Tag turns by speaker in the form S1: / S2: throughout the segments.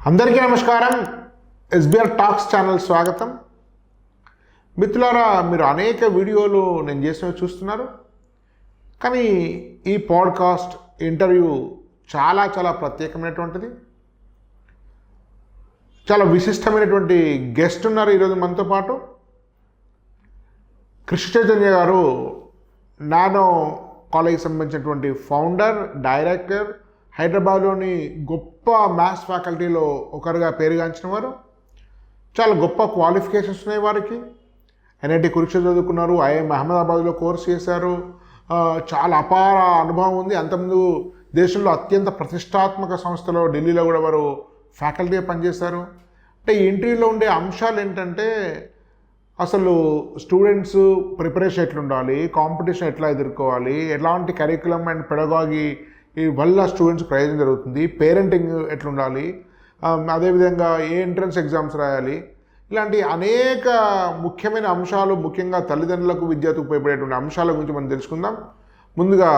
S1: అందరికీ నమస్కారం. SBR talks channel స్వాగతం. మిత్రులారా, మీరు అనేక వీడియోలు నేను చేసినవి చూస్తున్నారు, కానీ ఈ పాడ్కాస్ట్ ఇంటర్వ్యూ చాలా ప్రత్యేకమైనటువంటిది. చాలా విశిష్టమైనటువంటి గెస్ట్ ఉన్నారు ఈరోజు మనతో పాటు. కృష్ణ చైతన్య గారు నానో కాలేజ్కి సంబంధించినటువంటి ఫౌండర్, డైరెక్టర్, హైదరాబాద్లోని గొప్ప మ్యాథ్స్ ఫ్యాకల్టీలో ఒకరుగా పేరుగాంచిన వారు. చాలా గొప్ప క్వాలిఫికేషన్స్ ఉన్నాయి వారికి. ఎన్ఐటి కురుక్షేత్ర చదువుకున్నారు, ఐఐఎం అహ్మదాబాద్లో కోర్స్ చేశారు. చాలా అపార అనుభవం ఉంది. అంతకుముందు దేశంలో అత్యంత ప్రతిష్టాత్మక సంస్థలో ఢిల్లీలో కూడా వారు ఫ్యాకల్టీగా పనిచేశారు. అంటే ఈ ఇంటర్వ్యూలో ఉండే అంశాలు ఏంటంటే, అసలు స్టూడెంట్స్ ప్రిపరేషన్ ఎట్లుండాలి, కాంపిటీషన్ ఎట్లా ఎదుర్కోవాలి, ఎలాంటి కరికులం అండ్ పెడగాగి ఈ వల్ల స్టూడెంట్స్ ప్రయోజనం జరుగుతుంది, పేరెంటింగ్ ఎట్లుండాలి, అదేవిధంగా ఏ ఎంట్రన్స్ ఎగ్జామ్స్ రాయాలి, ఇలాంటి అనేక ముఖ్యమైన అంశాలు, ముఖ్యంగా తల్లిదండ్రులకు విద్యార్థులకు ఉపయోగపడేటువంటి అంశాల గురించి మనం తెలుసుకుందాం. ముందుగా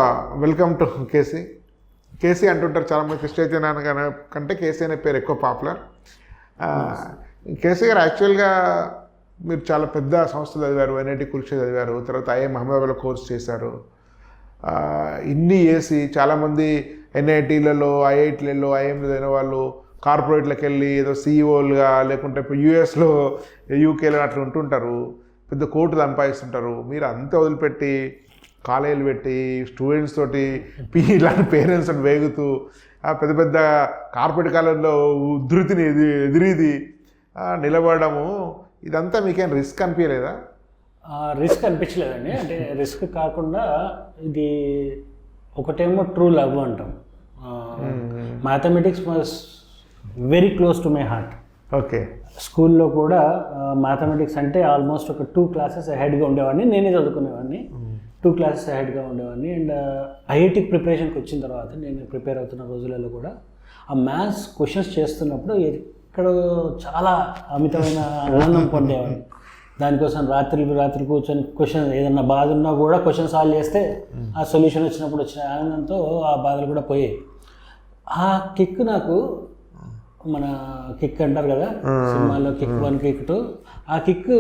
S1: వెల్కమ్ టు కేసీ. కేసీ అంటుంటారు చాలామంది, కృష్ణ చైతన్య కంటే కేసీ అనే పేరు ఎక్కువ పాపులర్. కేసీ గారు యాక్చువల్గా మీరు చాలా పెద్ద సంస్థలు చదివారు, ఎన్ఐటి కురుక్షేత్ర చదివారు, తర్వాత ఐఐఎం అహ్మదాబాద్లో కోర్స్ చేశారు. ఇన్ని చేసి చాలామంది ఎన్ఐటీలలో, ఐఐటీలలో, ఐఎంలో చదివిన వాళ్ళు కార్పొరేట్లకు వెళ్ళి ఏదో సీఈఓలుగా, లేకుంటే ఇప్పుడు యూఎస్లో, యూకేలో అట్లా ఉంటుంటారు, పెద్ద కోర్టు సంపాదిస్తుంటారు. మీరు అంతా వదిలిపెట్టి కాలేజీలు పెట్టి స్టూడెంట్స్ తోటి ఇలాంటి పేరెంట్స్ తోటి వేగుతూ పెద్ద పెద్ద కార్పొరేట్ కాలేజీలో ఉధృతిని ఎదిరిది నిలబడము, ఇదంతా మీకేం రిస్క్ అనిపించలేదా?
S2: రిస్క్ అనిపించలేదండి. అంటే రిస్క్ కాకుండా ఇది ఒకటేమో ట్రూ లవ్ అంటాం. Mathematics was very close to my heart.
S1: Okay.
S2: స్కూల్లో కూడా మ్యాథమెటిక్స్ అంటే ఆల్మోస్ట్ ఒక 2 క్లాసెస్ అహెడ్గా ఉండేవాడిని. నేనే చదువుకునేవాడిని, 2 క్లాసెస్ అహెడ్గా ఉండేవాడిని. అండ్ ఐఐటికి ప్రిపరేషన్కి వచ్చిన తర్వాత, నేను ప్రిపేర్ అవుతున్న రోజులలో కూడా ఆ మ్యాథ్స్ క్వశ్చన్స్ చేస్తున్నప్పుడు ఎక్కడో చాలా అమితమైన ఆనందం పొందేవాడిని. దానికోసం రాత్రి కూర్చొని క్వశ్చన్ ఏదన్నా బాధ ఉన్నా కూడా క్వశ్చన్ సాల్వ్ చేస్తే ఆ సొల్యూషన్ వచ్చినప్పుడు వచ్చిన ఆనందంతో ఆ బాధలు కూడా పోయాయి. ఆ కిక్ నాకు, మన కిక్ అంటారు కదా సినిమాలో, కిక్ 1 కిక్ 2, ఆ కిక్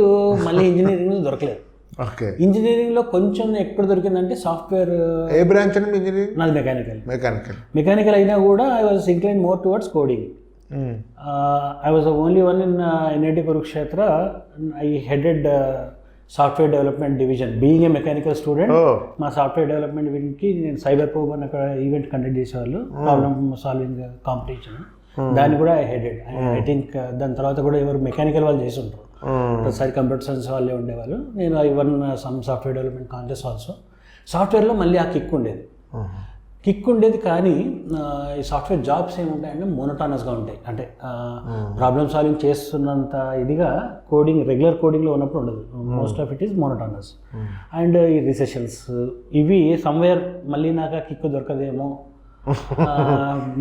S2: మళ్ళీ ఇంజనీరింగ్లో దొరకలేదు.
S1: ఓకే.
S2: ఇంజనీరింగ్లో కొంచెం ఎక్కడ దొరికిందంటే సాఫ్ట్వేర్.
S1: ఏ బ్రాంచ్ అండి ఇంజనీరింగ్?
S2: నాది మెకానికల్ అయినా కూడా I was incline more towards coding. I was the only one in NIT Kurukshetra. I headed software development division. Being a mechanical student, మా సాఫ్ట్వేర్ డెవలప్మెంట్ డివిజన్కి నేను సైబర్ పోబ్ అని అక్కడ ఈవెంట్ కండక్ట్ చేసేవాళ్ళు, ప్రాబ్లమ్ సాల్వింగ్ కాంపిటీషన్. దాన్ని కూడా I headed. I think దాని తర్వాత కూడా ఎవరు మెకానికల్ వాళ్ళు చేసి ఉంటారు, ప్రతిసారి కంప్యూటర్ సైన్స్ వాళ్ళే ఉండేవాళ్ళు. నేను I one some software development contest also. సాఫ్ట్వేర్లో మళ్ళీ ఆ కిక్ ఉండేది కానీ ఈ సాఫ్ట్వేర్ జాబ్స్ ఏముంటాయంటే మోనోటానస్గా ఉంటాయి. అంటే ప్రాబ్లమ్ సాల్వింగ్ చేస్తున్నంత ఇదిగా కోడింగ్, రెగ్యులర్ కోడింగ్లో ఉన్నప్పుడు ఉండదు. Most of it is monotonous. And ఈ రిసెషన్స్ ఇవి సమ్వేర్ మళ్ళీ నాకు కిక్ దొరకదేమో,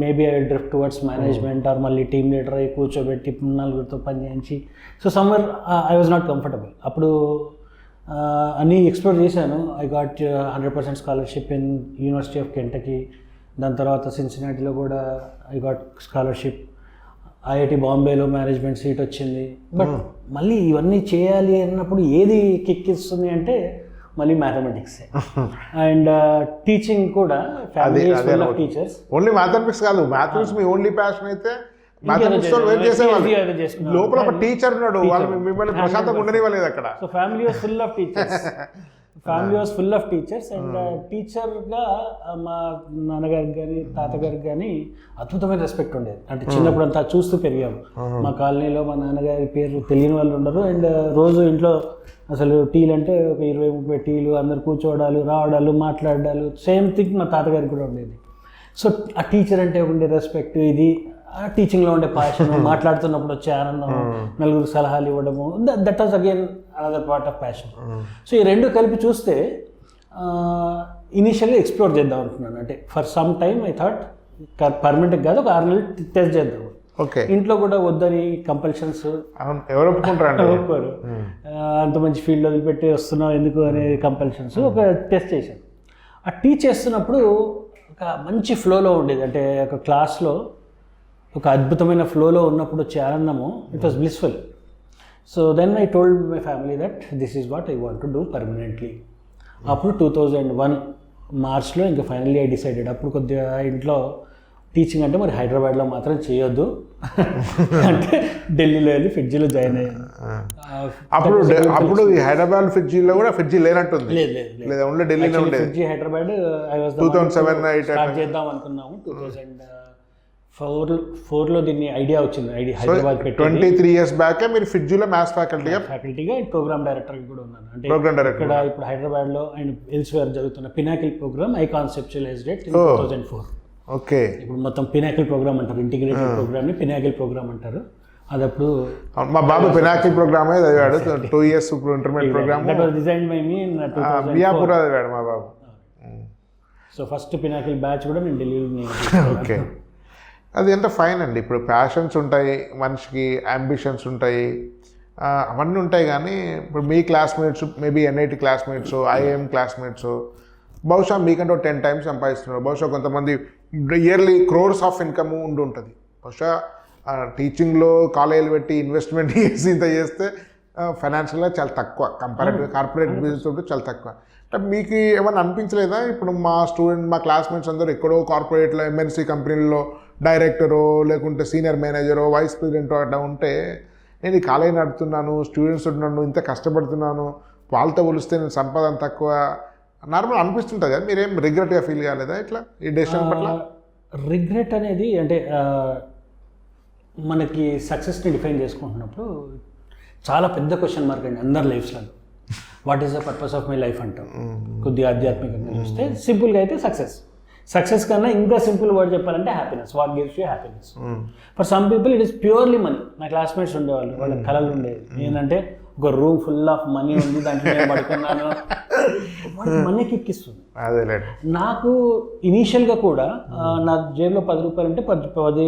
S2: maybe I drift towards management or మళ్ళీ టీమ్ లీడర్ అయ్యి కూర్చోబెట్టి 4 పని చేయించి. So somewhere I was not comfortable. అప్పుడు అన్నీ ఎక్స్ప్లోర్ చేశాను. I got 100% scholarship in University of Kentucky. దాని తర్వాత సిన్సినాటిలో కూడా ఐ గాట్ స్కాలర్షిప్. ఐఐటి బాంబేలో మేనేజ్మెంట్ సీట్ వచ్చింది. బట్ మళ్ళీ ఇవన్నీ చేయాలి అన్నప్పుడు ఏది కిక్ ఇస్తుంది అంటే మళ్ళీ మ్యాథమెటిక్స్. అండ్ టీచింగ్ కూడా, family full of teachers.
S1: Only mathematics కాదు, మ్యాథమెటిక్స్ మీ ఓన్లీ ప్యాషన్ అయితే లోపల ఒక టీచర్ ఉన్నాడు, వాళ్ళు మిమ్మల్ని ప్రశాంతంగా ఉండనివ్వలేదు అక్కడ.
S2: So family was full of teachers. And టీచర్గా మా నాన్నగారికి కానీ తాతగారికి కానీ అద్భుతమైన రెస్పెక్ట్ ఉండేది. అంటే చిన్నప్పుడు అంతా చూస్తూ పెరిగాము. మా కాలనీలో మా నాన్నగారి పేరు తెలియని వాళ్ళు ఉండరు. అండ్ రోజు ఇంట్లో అసలు టీలు అంటే ఒక 20-30 టీలు, అందరు కూర్చోవడాలు, రావడాలు, మాట్లాడాలు. సేమ్ థింగ్ మా తాతగారికి కూడా ఉండేది. సో ఆ టీచర్ అంటే ఉండే రెస్పెక్ట్, ఇది టీచింగ్లో ఉండే ప్యాషన్, మాట్లాడుతున్నప్పుడు వచ్చే ఆనందం, నలుగురు సలహాలు ఇవ్వడము, that was again another part of passion. So ఈ రెండు కలిపి చూస్తే ఇనీషియల్గా ఎక్స్ప్లోర్ చేద్దాం అనుకున్నాను. అంటే for some time I thought permanent కాదు, ఒక 6 నెలలు టెస్ట్ చేద్దాం.
S1: ఓకే.
S2: ఇంట్లో కూడా వద్దని కంపల్షన్స్,
S1: ఎవరు ఒప్పుకుంటారు,
S2: ఒప్పుకోరు. అంత మంచి ఫీల్డ్ వదిలిపెట్టి వస్తున్నావు ఎందుకు అనే కంపల్షన్స్. ఒక టెస్ట్ చేశాను. ఆ టీచ్ చేస్తున్నప్పుడు ఒక మంచి ఫ్లోలో ఉండేది. అంటే ఒక క్లాస్లో ఒక అద్భుతమైన ఫ్లోలో ఉన్నప్పుడు వచ్చే ఆనందము it was blissful. So then I told my family that this is what I want to do permanently. అప్పుడు 2001 మార్చ్లో ఇంకా ఫైనల్లీ ఐ డిసైడెడ్. అప్పుడు కొద్దిగా ఇంట్లో టీచింగ్ అంటే మరి హైదరాబాద్లో మాత్రం చేయొద్దు అంటే ఢిల్లీలో వెళ్ళి ఫిడ్జీలో జాయిన్ అయ్యాను.
S1: అప్పుడు హైదరాబాద్ ఫిడ్జీలో కూడా ఫిడ్జీ లేనట్టుంది.
S2: లేదు
S1: ఓన్లీ ఢిల్లీలో ఉండేది.
S2: ఫిడ్జీ హైదరాబాద్ ఐ వాస్
S1: 2007
S2: స్టార్ట్ చేద్దాం అనుకున్నాము. 2004లో దీన్ని ఐడియా వచ్చింది. హైదరాబాద్
S1: 23 years బ్యాక్ మీరు ఫిడ్జీలో మ్యాథ్స్ ఫ్యాకల్టీగా
S2: ప్రోగ్రామ్ డైరెక్టర్ కూడా ఉన్నాను. అంటే
S1: ప్రోగ్రామ్ డైరెక్టర్
S2: ఇక్కడ ఇప్పుడు హైదరాబాద్లో అండ్ ఎల్స్వేర్ జరుగుతున్న pinnacle programme I conceptualised it in 2004.
S1: Okay.
S2: ఇప్పుడు మొత్తం పినాకిల్ ప్రోగ్రామ్ అంటారు, ఇంటిగ్రేటెడ్ ప్రోగ్రామ్ని పినాకిల్ ప్రోగ్రామ్ అంటారు. అది అప్పుడు
S1: మా బాబు పినాకిల్ ప్రోగ్రామే చదివాడు. 2 years intermediate program
S2: that was designed by me in 2004.
S1: Miyapur చదివాడు మా బాబు.
S2: సో ఫస్ట్ పినాకిల్ బ్యాచ్ కూడా నేను ఢిల్లీలో.
S1: ఓకే. అది ఎంత ఫైన్ అండి. ఇప్పుడు ప్యాషన్స్ ఉంటాయి మనిషికి, అంబిషన్స్ ఉంటాయి, అవన్నీ ఉంటాయి. కానీ ఇప్పుడు మీ classmates maybe NIT classmates, IIM classmates బహుశా మీకంటే 10 times సంపాదిస్తున్నారు. బహుశా కొంతమంది ఇయర్లీ crores ఆఫ్ ఇన్కమ్ ఉండి ఉంటుంది. బహుశా టీచింగ్లో కాలేజీలు పెట్టి ఇన్వెస్ట్మెంట్ చేసి ఇంత చేస్తే ఫైనాన్షియల్గా చాలా తక్కువ కంపారిటివ్ కార్పొరేట్ బిజినెస్ ఉంటే చాలా తక్కువ. అంటే మీకు ఏమైనా అనిపించలేదా? ఇప్పుడు మా క్లాస్మేట్స్ అందరూ ఎక్కడో కార్పొరేట్లో ఎంఎన్సీ కంపెనీల్లో డైరెక్టరో లేకుంటే సీనియర్ మేనేజరో వైస్ ప్రెసిడెంటో అట్లా ఉంటే నేను ఈ కాలేజీ నడుపుతున్నాను, స్టూడెంట్స్ ఉంటున్నాను, ఇంత కష్టపడుతున్నాను, వాళ్ళతో పోలిస్తే నేను సంపాదన తక్కువ నార్మల్ అనిపిస్తుంటుంది కదా. మీరేం రిగ్రెట్గా ఫీల్ కాలేదా ఇట్లా ఈ డెసిషన్ పట్ల?
S2: రిగ్రెట్ అనేది అంటే మనకి సక్సెస్ని డిఫైన్ చేసుకుంటున్నప్పుడు చాలా పెద్ద క్వశ్చన్ మార్క్ అండి అందరి లైఫ్స్లో. What is the purpose of my life అంటాం. కొద్దిగా ఆధ్యాత్మికంగా చూస్తే సింపుల్గా అయితే సక్సెస్ కన్నా ఇంకా సింపుల్ వర్డ్ చెప్పాలంటే happiness. What gives you happiness. For some people it is purely money. నా క్లాస్మేట్స్ ఉండేవాళ్ళు, వాళ్ళ కళలు ఉండేవి ఏంటంటే ఒక రూమ్ ఫుల్ ఆఫ్ మనీ ఉంది, దాంట్లో నేను పడుకున్నాను, మనీకి ఎక్కిస్తుంది. నాకు ఇనీషియల్గా కూడా నా జేబులో 10 రూపాయలు అంటే 10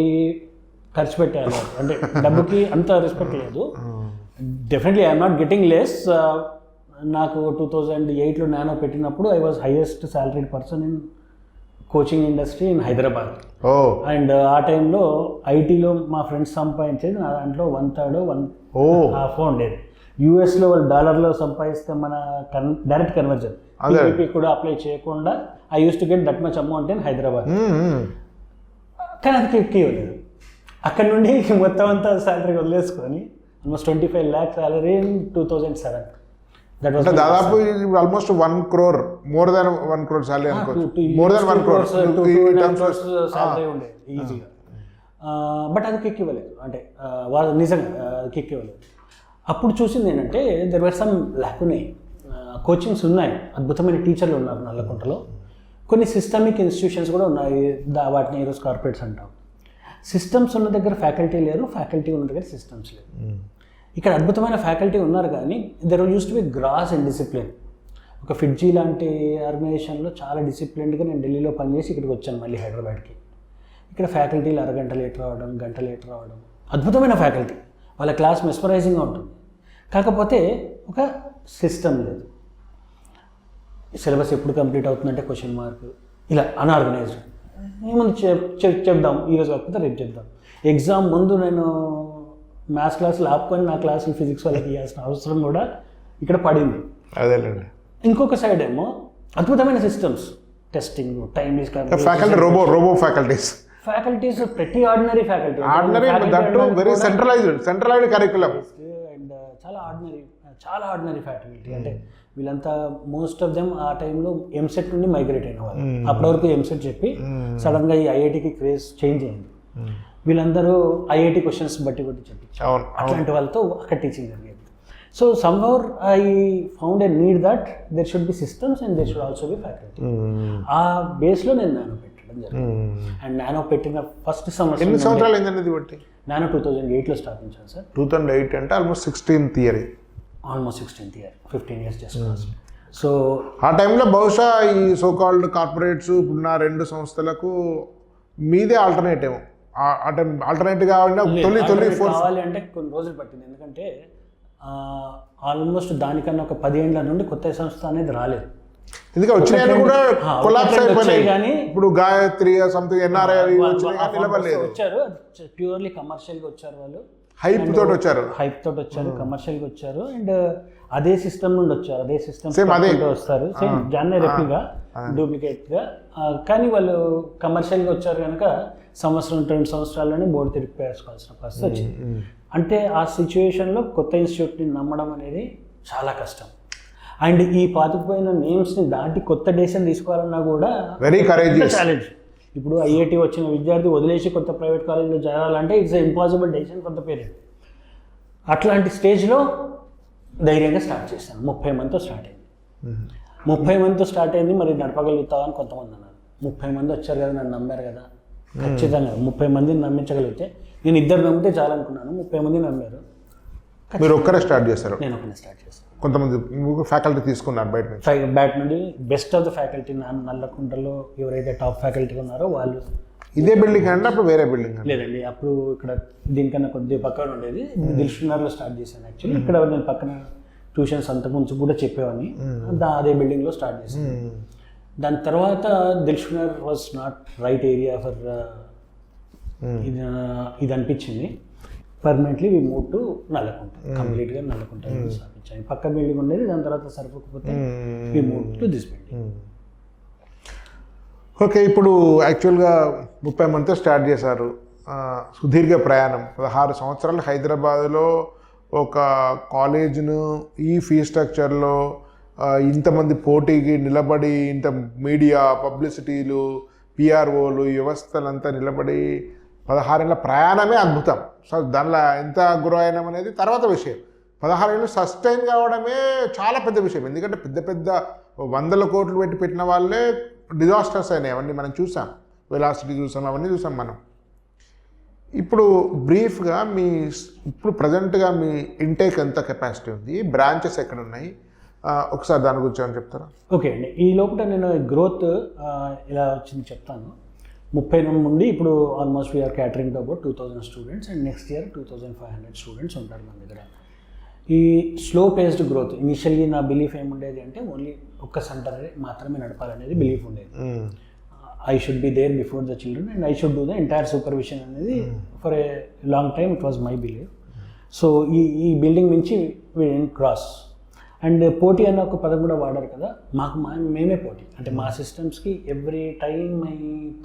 S2: ఖర్చు పెట్టేయాలి. అంటే డబ్బుకి అంత రెస్పెక్ట్ లేదు. Definitely I'm not getting less. నాకు 2008లో నానో పెట్టినప్పుడు I was highest salaried person in coaching industry in Hyderabad. And ఆ టైంలో ఐటీలో మా ఫ్రెండ్స్ సంపాదించేది నా దాంట్లో 1/3 1.5 ఉండేది. యూఎస్లో వాళ్ళు డాలర్లో సంపాదిస్తే మన డైరెక్ట్ కన్వర్జన్ పీపీపీ కూడా అప్లై చేయకుండా I use to get that much amount in Hyderabad. కానీ అది ఎక్కివ్వలేదు. అక్కడ నుండి మొత్తం అంతా శాలరీ వదిలేసుకొని ఆల్మోస్ట్ 25 lakhs శాలరీ ఇన్ 2007.
S1: దాదాపు almost 1 crore, more than 1 crore salary అనుకోవచ్చు. మోర్ దాన్ 1 crore
S2: శాలరీ ఉండేది ఈజీగా. బట్ అది కిక్ ఇవ్వలేదు. అంటే నిజంగా కిక్ ఇవ్వలేదు. అప్పుడు చూసింది ఏంటంటే దెర్ వర్ సమ్ ల్యాక్ ఉన్నాయి. కోచింగ్స్ ఉన్నాయి, అద్భుతమైన టీచర్లు ఉన్నారు నల్లకుంటలో. కొన్ని సిస్టమిక్ ఇన్స్టిట్యూషన్స్ కూడా ఉన్నాయి, వాటిని ఈరోజు కార్పొరేట్స్ అంటాం. సిస్టమ్స్ ఉన్న దగ్గర ఫ్యాకల్టీ లేరు, ఫ్యాకల్టీ ఉన్న దగ్గర సిస్టమ్స్ లేరు. ఇక్కడ అద్భుతమైన ఫ్యాకల్టీ ఉన్నారు కానీ there used to be grace and discipline. ఒక ఫిడ్జీ లాంటి ఆర్గనైజేషన్లో చాలా డిసిప్లిన్డ్గా నేను ఢిల్లీలో పనిచేసి ఇక్కడికి వచ్చాను మళ్ళీ హైదరాబాద్కి. ఇక్కడ ఫ్యాకల్టీలు అరగంట లేట్ రావడం, గంట లేట్ రావడం, అద్భుతమైన ఫ్యాకల్టీ, వాళ్ళ క్లాస్ మెస్మరైజింగ్గా ఉంటుంది. కాకపోతే ఒక సిస్టమ్ లేదు. సిలబస్ ఎప్పుడు కంప్లీట్ అవుతుందంటే క్వశ్చన్ మార్క్, ఇలా అన్ఆర్గనైజ్డ్. ఏమన్నా చెప్దాం, ఈరోజు కాకపోతే రేపు చెప్దాం. ఎగ్జామ్ ముందు నేను మ్యాథ్స్ క్లాసులు ఆపుకొని నా క్లాసులు ఫిజిక్స్ వాళ్ళకి ఇవ్వాల్సిన అవసరం కూడా ఇక్కడ పడింది.
S1: అదేలేండి.
S2: ఇంకొక సైడ్ ఏమో అద్భుతమైన systems, testing, time
S1: faculty, robo faculties,
S2: ప్రతి ordinary faculty,
S1: very centralised curriculum
S2: and చాలా ఆర్డినరీ ఫ్యాకల్టీ. అంటే వీళ్ళంతా మోస్ట్ ఆఫ్ దెమ్ ఆ టైంలో ఎంసెట్ నుండి మైగ్రేట్ అయిన వాళ్ళు. అప్పటి వరకు ఎంసెట్ చెప్పి సడన్గా ఈ ఐఐటికి క్రేజ్ చేంజ్ అయింది. వీళ్ళందరూ ఐఐటి క్వశ్చన్స్ బట్టి చెప్పించారు. అట్లాంటి వాళ్ళతో అక్కడ టీచింగ్ జరిగేది. So somehow I found a need that there should be systems and there should also be faculty. ఆ బేస్లో నేను నానో పెట్టడం జరిగింది. అండ్ నానో పెట్టిన ఫస్ట్ సంవత్సరం,
S1: ఎన్ని సంవత్సరాలు అయిందండి ఇది బట్టి?
S2: Nano 2008లో స్థాపించాను sir.
S1: 2008 అంటే almost 16th year.
S2: Almost 16th year, 15 years just. So
S1: ఆ టైంలో బహుశా ఈ సోకాల్డ్ కార్పొరేట్స్ ఇప్పుడున్న 2 సంస్థలకు మీదే ఆల్టర్నేటివ్ కావాలి
S2: అంటే కొన్ని రోజులు పట్టింది. ఎందుకంటే ఆల్మోస్ట్ దానికన్నా ఒక 10 ఏళ్ల నుండి కొత్త సంస్థ అనేది రాలేదు.
S1: ఎందుకంటే వచ్చినాయని కూడా కొలాప్స్
S2: వచ్చాయి
S1: అయిపోయినాయి
S2: కానీ
S1: ఇప్పుడు గాయత్రి సంథింగ్ ఎన్ఆర్ఐ నిలబడలేదు.
S2: వచ్చారు ప్యూర్లీ కమర్షియల్గా వచ్చారు వాళ్ళు,
S1: హైప్ తోటి వచ్చారు,
S2: హైప్ తోటి వచ్చారు, కమర్షియల్గా వచ్చారు. అండ్ అదే సిస్టమ్ నుండి వచ్చారు, అదే సిస్టమ్ వస్తారు, సేమ్ దాన్నే రెప్లిగా డూప్లికేట్గా. కానీ వాళ్ళు కమర్షియల్గా వచ్చారు కనుక సంవత్సరం 2 సంవత్సరాల్లోనే బోర్డు తిరిగిపోయాల్సిన పరిస్థితి వచ్చింది. అంటే ఆ సిచ్యువేషన్లో కొత్త ఇన్స్టిట్యూట్ని నమ్మడం అనేది చాలా కష్టం. అండ్ ఈ పాతుకుపోయిన నేమ్స్ని దాటి కొత్త డెసిషన్ తీసుకోవాలన్నా కూడా
S1: వెరీ కరేజియస్
S2: ఛాలెంజ్. ఇప్పుడు ఐఐటి వచ్చిన విద్యార్థి వదిలేసి కొత్త ప్రైవేట్ కాలేజ్లో చేరాలంటే it's impossible decision for the parent. అట్లాంటి స్టేజ్లో ధైర్యంగా స్టార్ట్ చేశాను. 30 మందితో స్టార్ట్ అయింది. 30 మందితో స్టార్ట్ అయింది. మరి నడపగలుగుతావా అని కొంతమంది అన్నారు. 30 మంది వచ్చారు కదా, నన్ను నమ్మారు కదా, ఖచ్చితంగా 30 మందిని నమ్మించగలిగితే, నేను 2 నమ్మితే చాలనుకున్నాను, 30 మంది నమ్మారు.
S1: మీరు ఒక్కరే స్టార్ట్ చేస్తారు?
S2: నేను ఒక్కనే స్టార్ట్ చేస్తాను.
S1: కొంతమంది ఫ్యాకల్టీ తీసుకున్నారు బయట నుంచి?
S2: బయట నుండి బెస్ట్ ఆఫ్ ద ఫ్యాకల్టీ, నల్లకుంటలో ఎవరైతే టాప్ ఫ్యాకల్టీ ఉన్నారో వాళ్ళు.
S1: ఇదే బిల్డింగ్ అంటే అప్పుడు వేరే బిల్డింగ్?
S2: లేదండి, అప్పుడు ఇక్కడ దీనికన్నా కొద్దిగా పక్కన ఉండేది. దిల్షుక్నగర్లో స్టార్ట్ చేశాను యాక్చువల్లీ. ఇక్కడ నేను పక్కన ట్యూషన్స్ అంతకుముందు కూడా చెప్పేవాడిని, అదే బిల్డింగ్లో స్టార్ట్ చేశాను. దాని తర్వాత Dilsukhnagar was not right area for ఇది అనిపించింది. Permanently we move to Nallakunta, కంప్లీట్గా నల్లకుంట స్థాపించాను. పక్క బిల్డింగ్ ఉండేది, దాని తర్వాత సరిపోకపోతే we move to this building.
S1: Okay, ఇప్పుడు యాక్చువల్గా 30 మందితో స్టార్ట్ చేశారు. సుదీర్ఘ ప్రయాణం 16 సంవత్సరాలు హైదరాబాద్లో ఒక కాలేజ్ను ఈ ఫీ స్ట్రక్చర్లో ఇంతమంది పోటీకి నిలబడి, ఇంత మీడియా పబ్లిసిటీలు, పిఆర్ఓలు, వ్యవస్థలంతా నిలబడి 16 ఏళ్ళ ప్రయాణమే అద్భుతం. సో దానిలో ఎంత గురవైనం అనేది తర్వాత విషయం. 16 ఏళ్ళు సస్టైన్ కావడమే చాలా పెద్ద విషయం. ఎందుకంటే పెద్ద పెద్ద 100 కోట్లు పెట్టి పెట్టిన వాళ్ళే డిజాస్టర్స్ అయినాయి. అవన్నీ మనం చూసాం, వెలాసిటీ చూసాం, అవన్నీ చూసాం మనం. ఇప్పుడు బ్రీఫ్గా ఇప్పుడు ప్రజెంట్గా మీ ఇంటేక్ ఎంత కెపాసిటీ ఉంది, బ్రాంచెస్ ఎక్కడ ఉన్నాయి, ఒకసారి దాని గురించి అని చెప్తారా?
S2: ఓకే అండి, ఈ లోపల నేను గ్రోత్ ఇలా వచ్చింది చెప్తాను. 30 నుండి ఇప్పుడు almost we're catering to about 2000 students and next year 2500 students ఉంటారు మన దగ్గర. ఈ స్లో పేస్డ్ గ్రోత్. ఇనిషియల్లీ నా బిలీఫ్ ఏముండేది అంటే ఓన్లీ ఒక్క సెంటర్ మాత్రమే నడపాలనేది బిలీఫ్ ఉండేది. I should be there before the children and I should do the entire supervision అనేది for a long time it was my believe. So ఈ building నుంచి వీ డెంట్ క్రాస్. అండ్ పోటీ అన్న ఒక పదం కూడా వాడారు కదా, మేమే పోటీ. అంటే మా సిస్టమ్స్కి ఎవ్రీ టైమ్ ఐ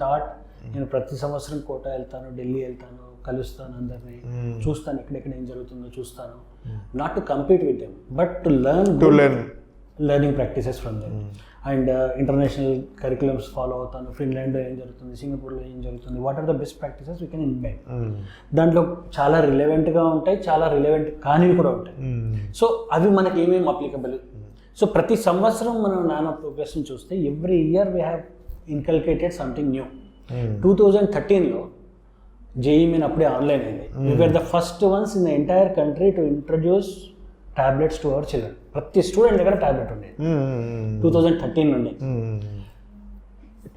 S2: థాట్, నేను ప్రతి సంవత్సరం కోటా వెళ్తాను, ఢిల్లీ వెళ్తాను, కలుస్తాను అందరినీ, చూస్తాను ఎక్కడెక్కడ ఏం జరుగుతుందో చూస్తాను. Not to compete with them but to learning practices from them. And international curriculums follow అవుతాను. ఫిన్లాండ్లో ఏం జరుగుతుంది, సింగపూర్లో ఏం జరుగుతుంది, what are the best practices we can invite. దాంట్లో చాలా రిలవెంట్గా ఉంటాయి, చాలా రిలవెంట్ కానివి కూడా ఉంటాయి. సో అవి మనకి ఏమేమి అప్లికబుల్. సో ప్రతి సంవత్సరం మనం నానా ప్రోగ్రెస్ని చూస్తే every year we have inculcated something new. 2013లో జేఈ మీన్ అప్పుడే ఆన్లైన్ అయింది. We were the first ones in the entire country to introduce tablets to our children. ప్రతి స్టూడెంట్ దగ్గర టాబ్లెట్ ఉండేది 2013 నుండి.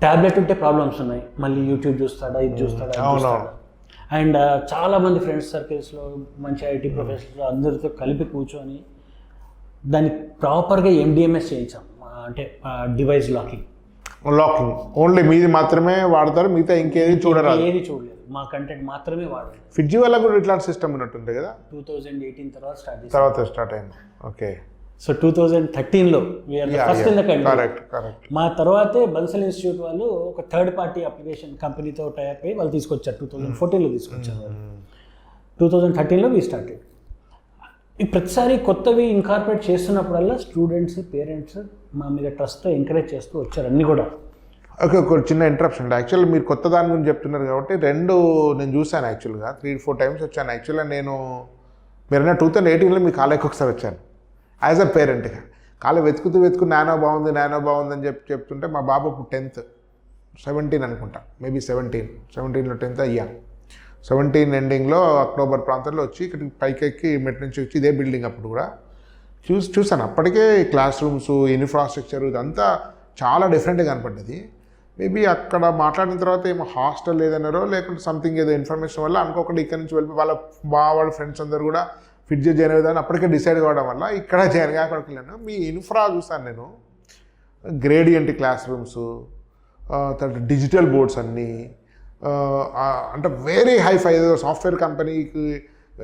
S2: టాబ్లెట్ ఉంటే ప్రాబ్లమ్స్ ఉన్నాయి, మళ్ళీ యూట్యూబ్ చూస్తాడా, ఇది చూస్తాడా. అండ్ చాలామంది ఫ్రెండ్స్ సర్కిల్స్లో మంచి ఐటీ ప్రొఫెషనల్స్లో అందరితో కలిపి కూర్చొని దాన్ని ప్రాపర్గా ఎండిఎంఎస్ చేయించాం. అంటే డివైస్ లాకింగ్
S1: ఓన్లీ మీది మాత్రమే వాడతారు, మిగతా ఇంకేది చూడలేదు,
S2: ఏది చూడలేదు, మా కంటెంట్ మాత్రమే వాడాలి.
S1: ఫిడ్జీ వల్ల కూడా ఇట్లాంటి సిస్టమ్ ఉన్నట్టుంది కదా.
S2: 2018
S1: తర్వాత స్టార్ట్ అయింది. ఓకే,
S2: సో 2013లో we're the first in the country.
S1: Correct. మా
S2: తర్వాతే బన్సల్ ఇన్స్టిట్యూట్ వాళ్ళు ఒక థర్డ్ పార్టీ అప్లికేషన్ కంపెనీతో టైప్ అయ్యి వాళ్ళు తీసుకొచ్చారు. 2014లో తీసుకొచ్చారు. 2013లో వీ స్టార్టెడ్. ఈ ప్రతిసారి కొత్తవి ఇన్కార్పొరేట్ చేస్తున్నప్పుడల్లా స్టూడెంట్స్, పేరెంట్స్ మా మీద ట్రస్ట్తో ఎంకరేజ్ చేస్తూ వచ్చారు అన్నీ కూడా.
S1: ఓకే, ఒక చిన్న ఇంటరప్షన్. యాక్చువల్లీ మీరు కొత్త దాని గురించి చెప్తున్నారు కాబట్టి నేను చూశాను యాక్చువల్గా 3-4 టైమ్స్ వచ్చాను. యాక్చువల్గా మీరైనా 2018లో మీ కాలేజ్కి ఒకసారి వచ్చాను యాజ్ అ పేరెంట్గా. కాలేజ్ వెతుకుతూ నానో బాగుంది అని చెప్తుంటే మా బాబు 10th 17 అనుకుంటా, మేబీ 17లో 10th అయ్యా. 17 ఎండింగ్లో అక్టోబర్ ప్రాంతంలో వచ్చి ఇక్కడికి పైకెక్కి మెట్ నుంచి వచ్చి ఇదే బిల్డింగ్ అప్పుడు కూడా చూశాను. అప్పటికే క్లాస్ రూమ్స్, ఇన్ఫ్రాస్ట్రక్చర్ ఇదంతా చాలా డిఫరెంట్గా కనపడ్డది. మేబీ అక్కడ మాట్లాడిన తర్వాత ఏమో హాస్టల్ లేదన్నారో లేకుంటే సంథింగ్ ఏదో ఇన్ఫర్మేషన్ వల్ల అనుకోకుండా ఇక్కడ నుంచి వెళ్ళి వాళ్ళ ఫ్రెండ్స్ అందరూ కూడా ఫిడ్జీ జాయిన్ అయ్యేదాన్ని అప్పటికే డిసైడ్ కావడం వల్ల ఇక్కడ జాయిన్ కాకూడదు. మీ ఇన్ఫ్రా చూసాను నేను, గ్రేడియంట్ క్లాస్ రూమ్స్, తర్వాత డిజిటల్ బోర్డ్స్ అన్నీ, అంటే వెరీ హైఫై సాఫ్ట్వేర్ కంపెనీకి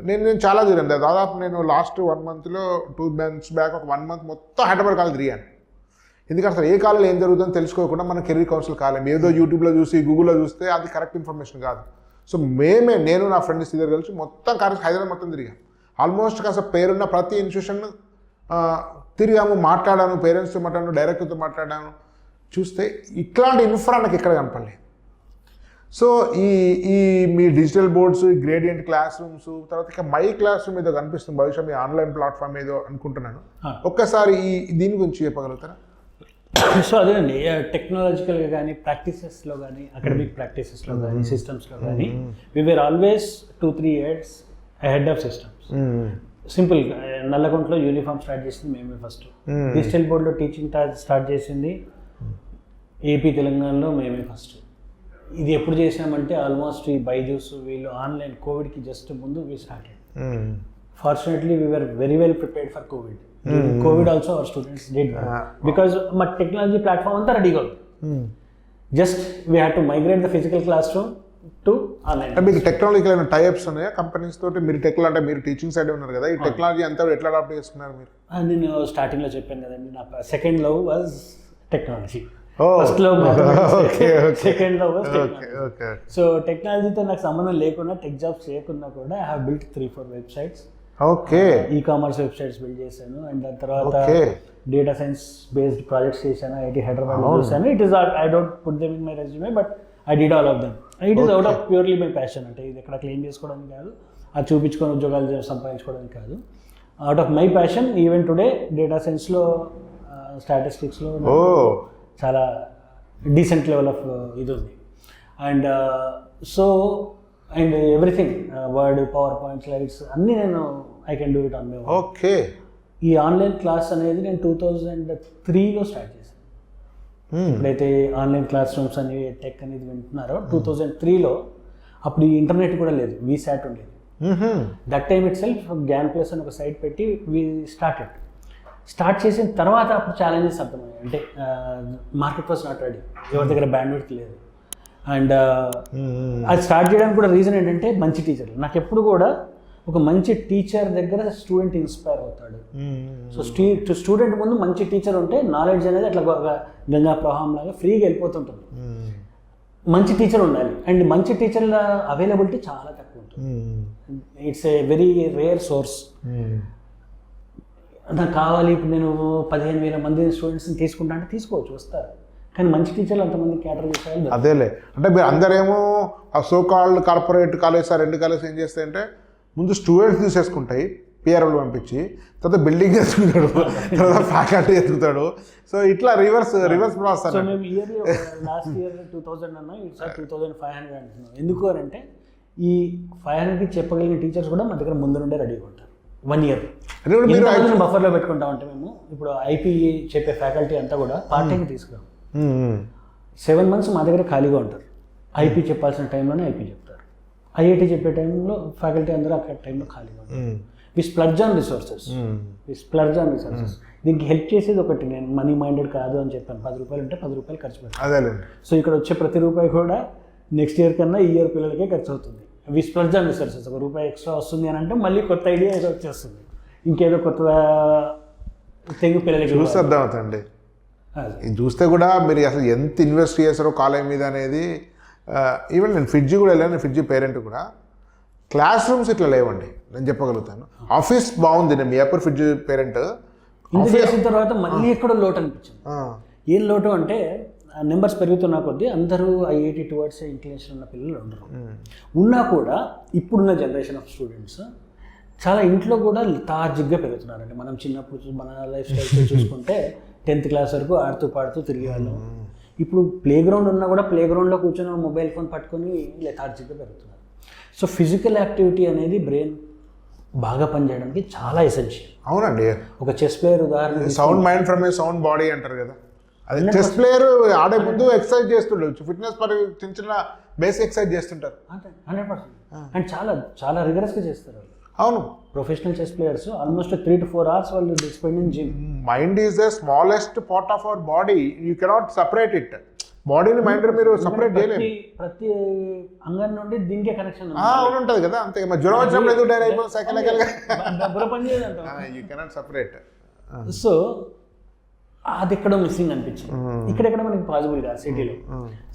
S1: నేను చాలా తిరిగాను. దాదాపు నేను లాస్ట్ 1 monthలో 2 months బ్యాక్ ఒక 1 month మొత్తం హైదరాబాద్ కాలేజ్ తిరిగాను. ఎందుకంటే అసలు ఏ కాలేజీలో ఏం జరుగుతుందో తెలుసుకోకుండా మనం కెరీర్ కౌన్సిల్ కాలేం. ఏదో యూట్యూబ్లో చూసి గూగుల్లో చూస్తే అది కరెక్ట్ ఇన్ఫర్మేషన్ కాదు. సో నేను నా ఫ్రెండ్స్ ఇద్దరు కలిసి మొత్తం కాలేజ్ హైదరాబాద్ మొత్తం తిరిగాను. ఆల్మోస్ట్ కాస్త పేరున్న ప్రతి ఇన్స్టిట్యూషన్ తిరిగాము, మాట్లాడాను, పేరెంట్స్తో మాట్లాడాను, డైరెక్టర్తో మాట్లాడాను. చూస్తే ఇట్లాంటి ఇన్ఫ్రా నాకు ఎక్కడ కనపడలేదు. సో ఈ మీ digital boards, gradient classrooms, తర్వాత ఇక మై క్లాస్ రూమ్ ఏదో కనిపిస్తుంది భవిష్యత్ మీ ఆన్లైన్ ప్లాట్ఫామ్ ఏదో అనుకుంటున్నాను. ఒక్కసారి దీని గురించి చెప్పగలుగుతారా?
S2: సో అదేనండి, టెక్నాలజికల్గా కానీ ప్రాక్టీసెస్లో కానీ అకాడమిక్ ప్రాక్టీసెస్లో కానీ సిస్టమ్స్లో కానీ we're always 2-3 years ahead of systems. Simple, నల్లగొండలో యూనిఫామ్ స్టార్ట్ చేసింది మేమే ఫస్ట్. డిజిటల్ బోర్డులో టీచింగ్ స్టార్ట్ చేసింది ఏపీ తెలంగాణలో మేమే ఫస్ట్. ఇది ఎప్పుడు చేసామంటే ఆల్మోస్ట్ ఈ బైజూస్ వీళ్ళు ఆన్లైన్ కోవిడ్కి జస్ట్ ముందు we started. Fortunately we're very well prepared for covid. Covid also our students did because మా టెక్నాలజీ ప్లాట్ఫామ్ అంతా రెడీగా ఉంది. Just we had to migrate the physical classroom to online.
S1: మీకు technological types ఉన్నాయా companies తోటి? మీరు అంటే మీరు టీచింగ్ సైడ్ ఉన్నారు కదా, ఈ టెక్నాలజీ అంతా ఎట్లా అడాప్ట్ చేసుకున్నారు మీరు?
S2: నేను స్టార్టింగ్లో చెప్పాను కదండి, నా second love was technology. First love second love was technology. So టెక్నాలజీతో నాకు సంబంధం లేకుండా, టెక్ జాబ్స్ చేయకున్నా కూడా I have built 3-4 websites.
S1: Okay,
S2: e-commerce websites build చేశాను. అండ్ దాని తర్వాత డేటా సైన్స్ బేస్డ్ ప్రాజెక్ట్స్ చేశాను, ఐటీ హైదరాబాద్ చేశాను. It is I don't put them in my resume, but I did all of them. It is out of purely my passion. అంటే ఇది ఎక్కడ claim చేసుకోవడానికి కాదు, అది చూపించుకొని ఉద్యోగాలు సంపాదించుకోవడానికి కాదు, out of my passion. Even today data సైన్స్లో, స్టాటిస్టిక్స్లో చాలా డీసెంట్ లెవెల్ ఆఫ్ ఇది ఉంది. And so and everything, word, power point, slides అన్నీ నేను I can do it on my own.
S1: Okay.
S2: ఈ ఆన్లైన్ క్లాస్ అనేది నేను 2003లో స్టార్ట్ చేశాను. ఎప్పుడైతే ఆన్లైన్ క్లాస్ రూమ్స్ అనేవి టెక్ అనేది వింటున్నారో 2003లో, అప్పుడు ఈ ఇంటర్నెట్ కూడా లేదు, వీసాట్ ఉండేది. That time itself Gyan plus అని ఒక సైట్ పెట్టి వీ స్టార్ట్ చేసిన తర్వాత అప్పుడు ఛాలెంజెస్ అర్థమయ్యాయి. అంటే మార్కెట్ వాజ్ నాట్ రెడీ, ఎవరి దగ్గర బ్యాండ్విడ్త్ లేదు. అండ్ అది స్టార్ట్ చేయడానికి కూడా రీజన్ ఏంటంటే మంచి టీచర్లు. నాకు ఎప్పుడు కూడా ఒక మంచి టీచర్ దగ్గర స్టూడెంట్ ఇన్స్పైర్ అవుతాడు. సో స్టూడెంట్ ముందు మంచి టీచర్ ఉంటే నాలెడ్జ్ అనేది అట్లా గంగా ప్రవాహం లాగా ఫ్రీగా వెళ్ళిపోతుంటుంది. మంచి టీచర్ ఉండాలి, అండ్ మంచి టీచర్ల అవైలబిలిటీ చాలా తక్కువ ఉంటుంది. It's a very rare source. నాకు కావాలి, ఇప్పుడు నేను 15,000 మంది స్టూడెంట్స్ని తీసుకుంటా అంటే తీసుకోవచ్చు, వస్తారు. కానీ మంచి టీచర్లు అంతమంది క్యాటర్ చేసేయాలి.
S1: అదేలే, అంటే మీరు అందరేమో ఆ so called corporate college, 2 college ఏం చేస్తాయంటే ముందు స్టూడెంట్స్ తీసేసుకుంటాయి, పిఆర్ఓలు పంపించి, తర్వాత బిల్డింగ్ ఎత్తుకుతాడు, తర్వాత ఫ్యాకల్టీ ఎత్తుకుతాడు. సో ఇట్లా రివర్స్ ప్రాసెస్.
S2: సో మేము ఇయర్లీ లాస్ట్ ఇయర్ 2000 అన్నా, ఈసారి 2500 అంటున్నాం. ఎందుకు అని అంటే ఈ 500కి చెప్పగలిగిన టీచర్స్ కూడా మా దగ్గర ముందు నుండే రెడీగా ఉంటారు. 1 year బఫర్లో పెట్టుకుంటాం. అంటే మేము ఇప్పుడు ఐపీ చెప్పే ఫ్యాకల్టీ అంతా కూడా పార్ట్ టైం తీసుకురాం. 7 months మా దగ్గర ఖాళీగా ఉంటారు. ఐపీ చెప్పాల్సిన టైంలోనే ఐపీ చెప్తారు. ఐఐటీ చెప్పే టైంలో ఫ్యాకల్టీ అందరూ అక్కడ టైంలో ఖాళీగా ఉంటారు. వి స్ప్లర్జ్ ఆన్ రిసోర్సెస్. దీనికి హెల్ప్ చేసేది ఒకటి, నేను మనీ మైండెడ్ కాదు అని చెప్పాను. 10 రూపాయలు ఉంటే 10 రూపాయలు ఖర్చు పెడతాను. సో ఇక్కడ వచ్చే ప్రతి రూపాయి కూడా నెక్స్ట్ ఇయర్ కన్నా ఈ ఇయర్ పిల్లలకే ఖర్చు అవుతుంది. వి స్ప్లర్జ్ ఆన్ రిసోర్సెస్. ₹1 ఎక్స్ట్రా వస్తుంది అని అంటే మళ్ళీ కొత్త ఐడియా ఏదో వచ్చేస్తుంది, ఇంకేదో కొత్త తెగు పిల్లలకి
S1: చూస్తే అర్థమవుతుంది. ఇది చూస్తే కూడా మీరు అసలు ఎంత ఇన్వెస్ట్ చేస్తారో కాలేజ్ మీద అనేది. ఈవెన్ నేను ఫిడ్జీ కూడా వెళ్ళాను, ఫిడ్జీ పేరెంట్ కూడా. క్లాస్ రూమ్స్ ఇట్లా లేవండి, నేను చెప్పగలుగుతాను. ఆఫీస్ బాగుంది, నేను మియాపూర్ ఫిడ్జీ పేరెంట్.
S2: ఇంత చేసిన తర్వాత మళ్ళీ ఎక్కడో లోటు అనిపించింది. ఏం లోటు అంటే నెంబర్స్ పెరుగుతున్న కొద్దీ అందరూ ఐఐటీ టువర్డ్స్ ఇంక్లినేషన్ ఉన్న పిల్లలు ఉండరు. ఉన్నా కూడా ఇప్పుడున్న జనరేషన్ ఆఫ్ స్టూడెంట్స్ చాలా ఇంట్లో కూడా తాజిగ్గా పెరుగుతున్నారండి. మనం చిన్నప్పుడు మన లైఫ్ స్టైల్ చూసుకుంటే 10th class వరకు ఆడుతూ పాడుతూ తిరిగేవాళ్ళం. ఇప్పుడు ప్లే గ్రౌండ్ ఉన్నా కూడా ప్లే గ్రౌండ్లో కూర్చొని మొబైల్ ఫోన్ పట్టుకొని లెథార్జిక్గా పెరుగుతున్నారు. సో ఫిజికల్ యాక్టివిటీ అనేది బ్రెయిన్ బాగా పనిచేయడానికి చాలా ఎసెన్షియల్.
S1: అవునండి.
S2: ఒక చెస్ ప్లేయర్ ఉదాహరణ,
S1: sound mind from A sound body అంటారు కదా. అదే చెస్ ప్లేయర్ ఆడే ముందు ఎక్సర్సైజ్ చేస్తుండొచ్చు, ఫిట్నెస్ పరి చిన్న చిన్న బేసిక్ ఎక్సర్సైజ్ చేస్తుంటారు.
S2: 100%. అండ్ చాలా చాలా రిగరస్గా చేస్తారు.
S1: అవును,
S2: professional chess players almost 3 to 4 hours వాళ్ళు spend in gym.
S1: Mind is the smallest part of our body, you cannot separate it. బాడీని మైండ్ మీరు సపరేట్ చేయలేము.
S2: ప్రతి అంగం నుండి దీనికే కనెక్షన్
S1: ఉంటుంది కదా, అంతే. మరి జ్వరం వచ్చినప్పుడు ఎందుకు డైర్ అయిపోతుంది సైకలాజికల్గా,
S2: బుర్ర పని చేయదంట.
S1: You cannot separate.
S2: సో అది ఎక్కడో మిస్సింగ్ అనిపించింది. ఇక్కడెక్కడ మనకి పాసిబుల్ కాదు సిటీలో.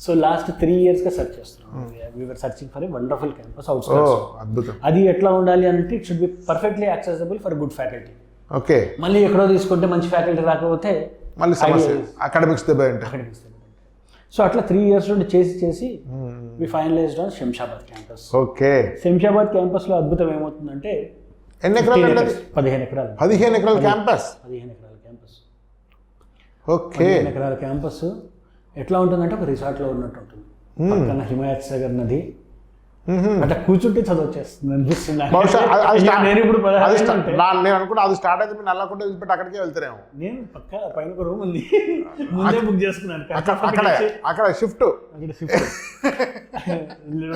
S2: సో లాస్ట్ 3 yearsగా సెర్చ్ చేస్తున్నాం. We're searching for a wonderful campus outskirts.
S1: అద్భుతం.
S2: అది ఎట్లా ఉండాలి అంటే it should be perfectly accessible for good faculty.
S1: Okay.
S2: మళ్ళీ ఎక్కడో తీసుకుంటే మంచి ఫ్యాకల్టీ రాకపోతే
S1: మళ్ళీ సమస్య, అకాడమిక్స్ దెబ్బ అంటే.
S2: సో అట్లా 3 years నుండి చేసి we finalised on Shamshabad campus.
S1: Okay.
S2: Shamshabad క్యాంపస్లో అద్భుతం ఏమవుతుందంటే
S1: ఎన్ని ఎకరాలు?
S2: 15 ఎకరాలు.
S1: 15 ఎకరాల క్యాంపస్.
S2: 15 ఎకరాల క్యాంపస్.
S1: ఓకే.
S2: 15 ఎకరాల క్యాంపస్ ఎట్లా ఉంటుందంటే ఒక రిసార్ట్లో ఉన్నట్టు ఉంటుంది. పక్కన హిమాయత్ సాగర్ నది, అట్లా కూర్చుంటే చదవచ్చేస్తుంది అనిపిస్తుంది. నేను ఇప్పుడు
S1: నేను అనుకున్నా అది స్టార్ట్ అయితే మీరు నల్లకుంటే వదిలిపెట్టి అక్కడికే వెళ్తారేమో.
S2: నేను పక్క పైన ఒక రూమ్ ఉంది, ముందే బుక్ చేసుకున్నాను.
S1: అక్కడ షిఫ్ట్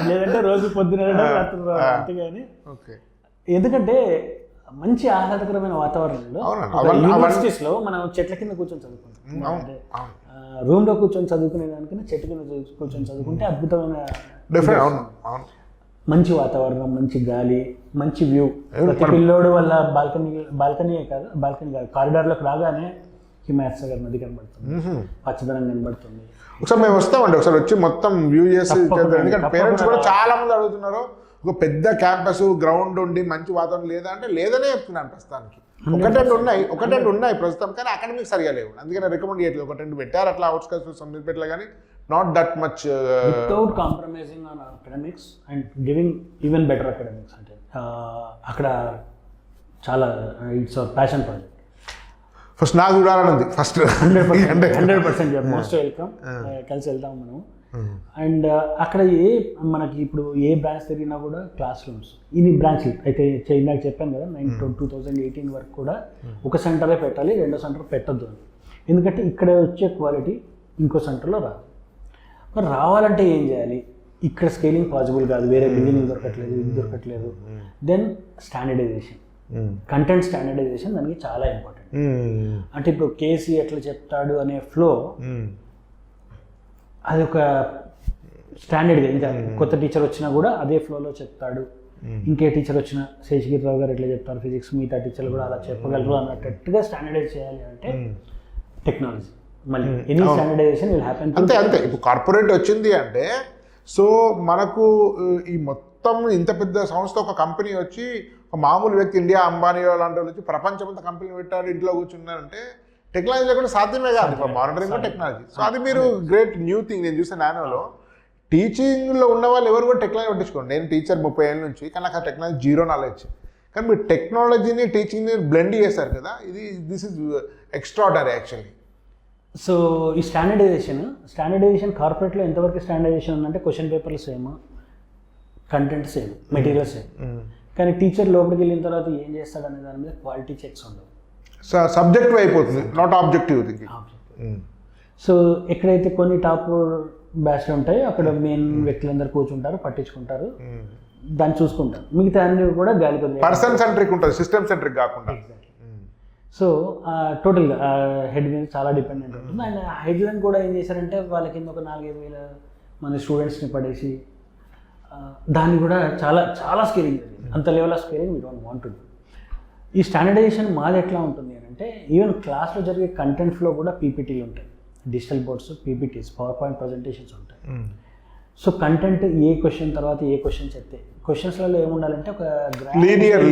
S2: లేదంటే రోజు పొద్దున అంతేగాని. ఎందుకంటే మంచి ఆహ్లాదకరమైన వాతావరణంలో యూనివర్సిటీస్ లో మనం చెట్ల కింద కూర్చొని చదువుకుంటాం. అంటే రూమ్ లో కూర్చొని చదువుకునే దానికన్నా చెట్టు కింద కూర్చొని చదువుకుంటే అద్భుతమైన మంచి వాతావరణం, మంచి గాలి, మంచి వ్యూ. ప్రతి పిల్లోడు వల్ల బాల్కనీ కాదు కారిడార్లోకి రాగానే హిమాయత్ సాగర్ నది కనబడుతుంది, పచ్చదనం కనబడుతుంది.
S1: ఒకసారి మేము వస్తామండి, ఒకసారి వచ్చి మొత్తం వ్యూ చేసి. ఎందుకంటే పేరెంట్స్ కూడా చాలా మంది అడుగుతున్నారు, ఒక పెద్ద క్యాంపస్ గ్రౌండ్ ఉండి మంచి వాతావరణం లేదా అంటే లేదనే చెప్తున్నాను ప్రస్తుతానికి. ఒకటెండు ఉన్నాయి ప్రస్తుతం, కానీ అకాడమిక్స్ సరిగా లేవు. అందుకని రికమెండ్ చేయట్లేదు. 1-2 పెట్టారు అట్లా అవుట్స్కట్స్ సంబంధించి పెట్టలే, కానీ not that much
S2: without compromising on academics and giving even better academics. అంటే అక్కడ చాలా it's our passion project.
S1: First నాకు చూడాలని ఉంది. First
S2: 100% you're most welcome. కలిసి వెళ్తాం మనం. అండ్ అక్కడ మనకి ఇప్పుడు ఏ బ్రాంచ్ తిరిగినా కూడా క్లాస్ రూమ్స్ ఇన్ని బ్రాంచ్లు అయితే ఇందాక చెప్పాను కదా, 2018 వరకు కూడా ఒక సెంటరే పెట్టాలి, 2వ సెంటర్ పెట్టద్దు అని. ఎందుకంటే ఇక్కడ వచ్చే క్వాలిటీ ఇంకో సెంటర్లో రాదు. మరి రావాలంటే ఏం చేయాలి? ఇక్కడ స్కేలింగ్ పాసిబుల్ కాదు, వేరే బిల్డింగ్ దొరకట్లేదు, ఇది దొరకట్లేదు. దెన్ స్టాండర్డైజేషన్, కంటెంట్ స్టాండర్డైజేషన్ దానికి చాలా ఇంపార్టెంట్. అంటే ఇప్పుడు కేసీ ఎట్లా చెప్తాడు అనే ఫ్లో అది ఒక స్టాండర్డ్గా, ఇంకా కొత్త టీచర్ వచ్చినా కూడా అదే ఫ్లోలో చెప్తాడు. ఇంకే టీచర్ వచ్చినా శేషగిరిరావు గారు ఎట్లా చెప్తారు ఫిజిక్స్, మిగతా టీచర్లు కూడా అలా చెప్పగలరు అన్నట్టుగా స్టాండర్డైజ్ చేయాలి అంటే టెక్నాలజీ. మళ్ళీ ఎనీ స్టాండర్డైజేషన్ విల్ హ్యాపెన్.
S1: అంతే. ఇప్పుడు కార్పొరేట్ వచ్చింది అంటే, సో మనకు ఈ మొత్తం ఇంత పెద్ద సంస్థ, ఒక కంపెనీ వచ్చి ఒక మామూలు వ్యక్తి ఇండియా అంబానీ లాంటి వాళ్ళు వచ్చి ప్రపంచమంతా కంపెనీ పెట్టారు, ఇంట్లో కూర్చున్నారంటే టెక్నాలజీ లేకుండా సాధ్యమే కాదు. ఇప్పుడు మానిటరింగ్ టెక్నాలజీ. సో అది మీరు గ్రేట్ న్యూ థింగ్. నేను చూసే నానోలో టీచింగ్లో ఉన్న వాళ్ళు ఎవరు కూడా టెక్నాలజీ పట్టించుకోండి. నేను టీచర్ 30 ఏళ్ళ నుంచి, కానీ నాకు ఆ టెక్నాలజీ 0 నాలెడ్జ్. కానీ మీరు టెక్నాలజీని టీచింగ్ని బ్లెండ్ చేశారు కదా, this is extraordinary actually.
S2: So ఈ స్టాండర్డైజేషన్ కార్పొరేట్లో ఎంతవరకు స్టాండర్డైజేషన్ ఉందంటే క్వశ్చన్ పేపర్లు same, content same, material same. కానీ టీచర్ లోపలికి వెళ్ళిన తర్వాత ఏం చేస్తాడు అనే దాని మీద క్వాలిటీ చెక్స్ ఉండవు.
S1: సబ్జెక్టివ్ అయిపోతుంది, నాట్ ఆబ్జెక్టివ్ థింకింగ్.
S2: సో ఎక్కడైతే కొన్ని టాప్ బ్యాచ్లు ఉంటాయో అక్కడ మెయిన్ వ్యక్తులందరూ కూర్చుంటారు, పట్టించుకుంటారు, దాన్ని చూసుకుంటారు. మిగతా అన్ని కూడా గాలి కొద్దిగా
S1: పర్సన్ సెంట్రిక్ ఉంటుంది, సిస్టమ్ సెంట్రిక్ కాకుండా.
S2: సో టోటల్ హెడ్ మీద చాలా డిపెండెంట్ ఉంటుంది. అండ్ హెడ్లను కూడా ఏం చేశారంటే వాళ్ళ కింద ఒక 4-5 వేల మంది స్టూడెంట్స్ని పడేసి దాన్ని కూడా చాలా చాలా స్కేలింగ్ జరిగింది. అంత level of scaling we don't want to do. ఈ స్టాండర్డైజేషన్ మాది ఎట్లా ఉంటుంది అని అంటే, ఈవెన్ క్లాస్లో జరిగే కంటెంట్లో కూడా పీపీటీలు ఉంటాయి, digital boards, PPTs, PowerPoint presentations ఉంటాయి. సో కంటెంట్ ఏ క్వశ్చన్ తర్వాత ఏ క్వశ్చన్ చెప్తే క్వశ్చన్స్లలో ఏముండాలంటే ఒక
S1: లీనియర్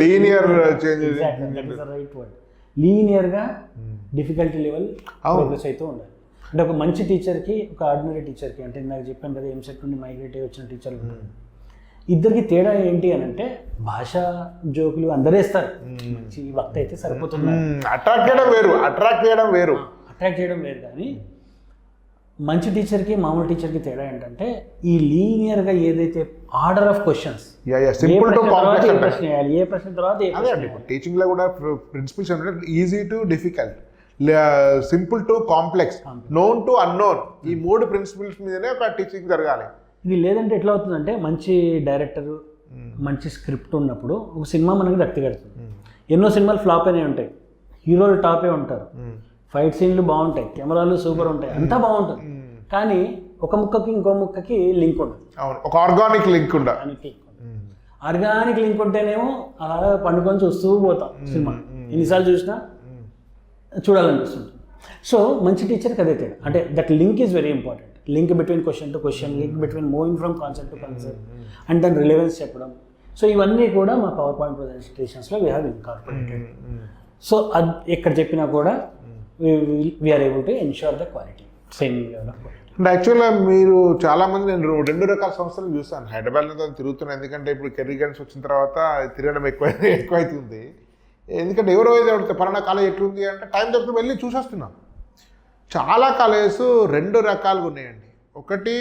S2: రైట్ వర్డ్, లీనియర్గా డిఫికల్టీ లెవెల్ ప్రోగ్రెస్ అవుతూ ఉండాలి. అంటే ఒక మంచి టీచర్కి, ఒక ఆర్డినరీ టీచర్కి, అంటే నాకు చెప్పాను కదా ఎంసెట్ నుండి మైగ్రేట్ అయ్యి వచ్చిన టీచర్లు ఉంటారు, ఇద్దరికి తేడా ఏంటి అని అంటే భాషా జోకులు అందరేస్తారు, మంచి వక్త అయితే సరిపోతుంది.
S1: అట్రాక్ట్ చేయడం వేరు
S2: కానీ మంచి టీచర్కి మామూలు టీచర్కి తేడా ఏంటంటే ఈ లీనియర్గా ఏదైతే ఆర్డర్ ఆఫ్ క్వశ్చన్స్, ఏ ప్రశ్న తర్వాత
S1: టీచింగ్లో కూడా ప్రిన్సిపల్స్ ఏంటంటే easy to difficult, simple to complex, known to unknown, ఈ 3 ప్రిన్సిపల్స్ మీదనే ఒక టీచింగ్ జరగాలి.
S2: ఇది లేదంటే ఎట్లా అవుతుందంటే మంచి డైరెక్టరు, మంచి స్క్రిప్ట్ ఉన్నప్పుడు ఒక సినిమా మనకి రక్తి కడుతుంది. ఎన్నో సినిమాలు ఫ్లాప్ అయినాయి ఉంటాయి, హీరోలు టాపే ఉంటారు, ఫైట్ సీన్లు బాగుంటాయి, కెమెరాలు సూపర్ ఉంటాయి, అంతా బాగుంటుంది, కానీ ఒక ముక్కకి ఇంకో ముక్కకి లింక్ ఉండదు.
S1: అవును, ఒక ఆర్గానిక్ లింక్
S2: ఆర్గానిక్ లింక్ ఉంటేనేమో అలా పండుకొని చూస్తూ పోతాం సినిమా, ఎన్నిసార్లు చూసినా చూడాలనిపిస్తుంది. సో మంచి టీచర్కి అదే తేడా, అంటే that link is very important. Link between question to question, link between moving from concept to concept, and దాని రిలవెన్స్ చెప్పడం. సో ఇవన్నీ కూడా మా పవర్ పాయింట్ ప్రజెంటేషన్స్లో వీ హ్యావ్ ఇన్కార్పొరేటెడ్. సో అది ఎక్కడ చెప్పినా కూడా we're able to ensure the quality, same level of quality.
S1: అంటే యాక్చువల్గా మీరు చాలామంది, నేను 2 రకాల సంస్థలు చూస్తాను హైదరాబాద్లో తిరుగుతున్నాను. ఎందుకంటే ఇప్పుడు కెరీర్ గైడెన్స్ వచ్చిన తర్వాత తిరగడం ఎక్కువైతుంది. ఎందుకంటే ఎవరో ఏదో పలానా కాలేజ్ ఎట్లుంది అంటే టైం దొరికి వెళ్ళి చూసొస్తున్నాం. చాలా కాలేజెస్ 2 రకాలుగా ఉన్నాయండి. ఒకటి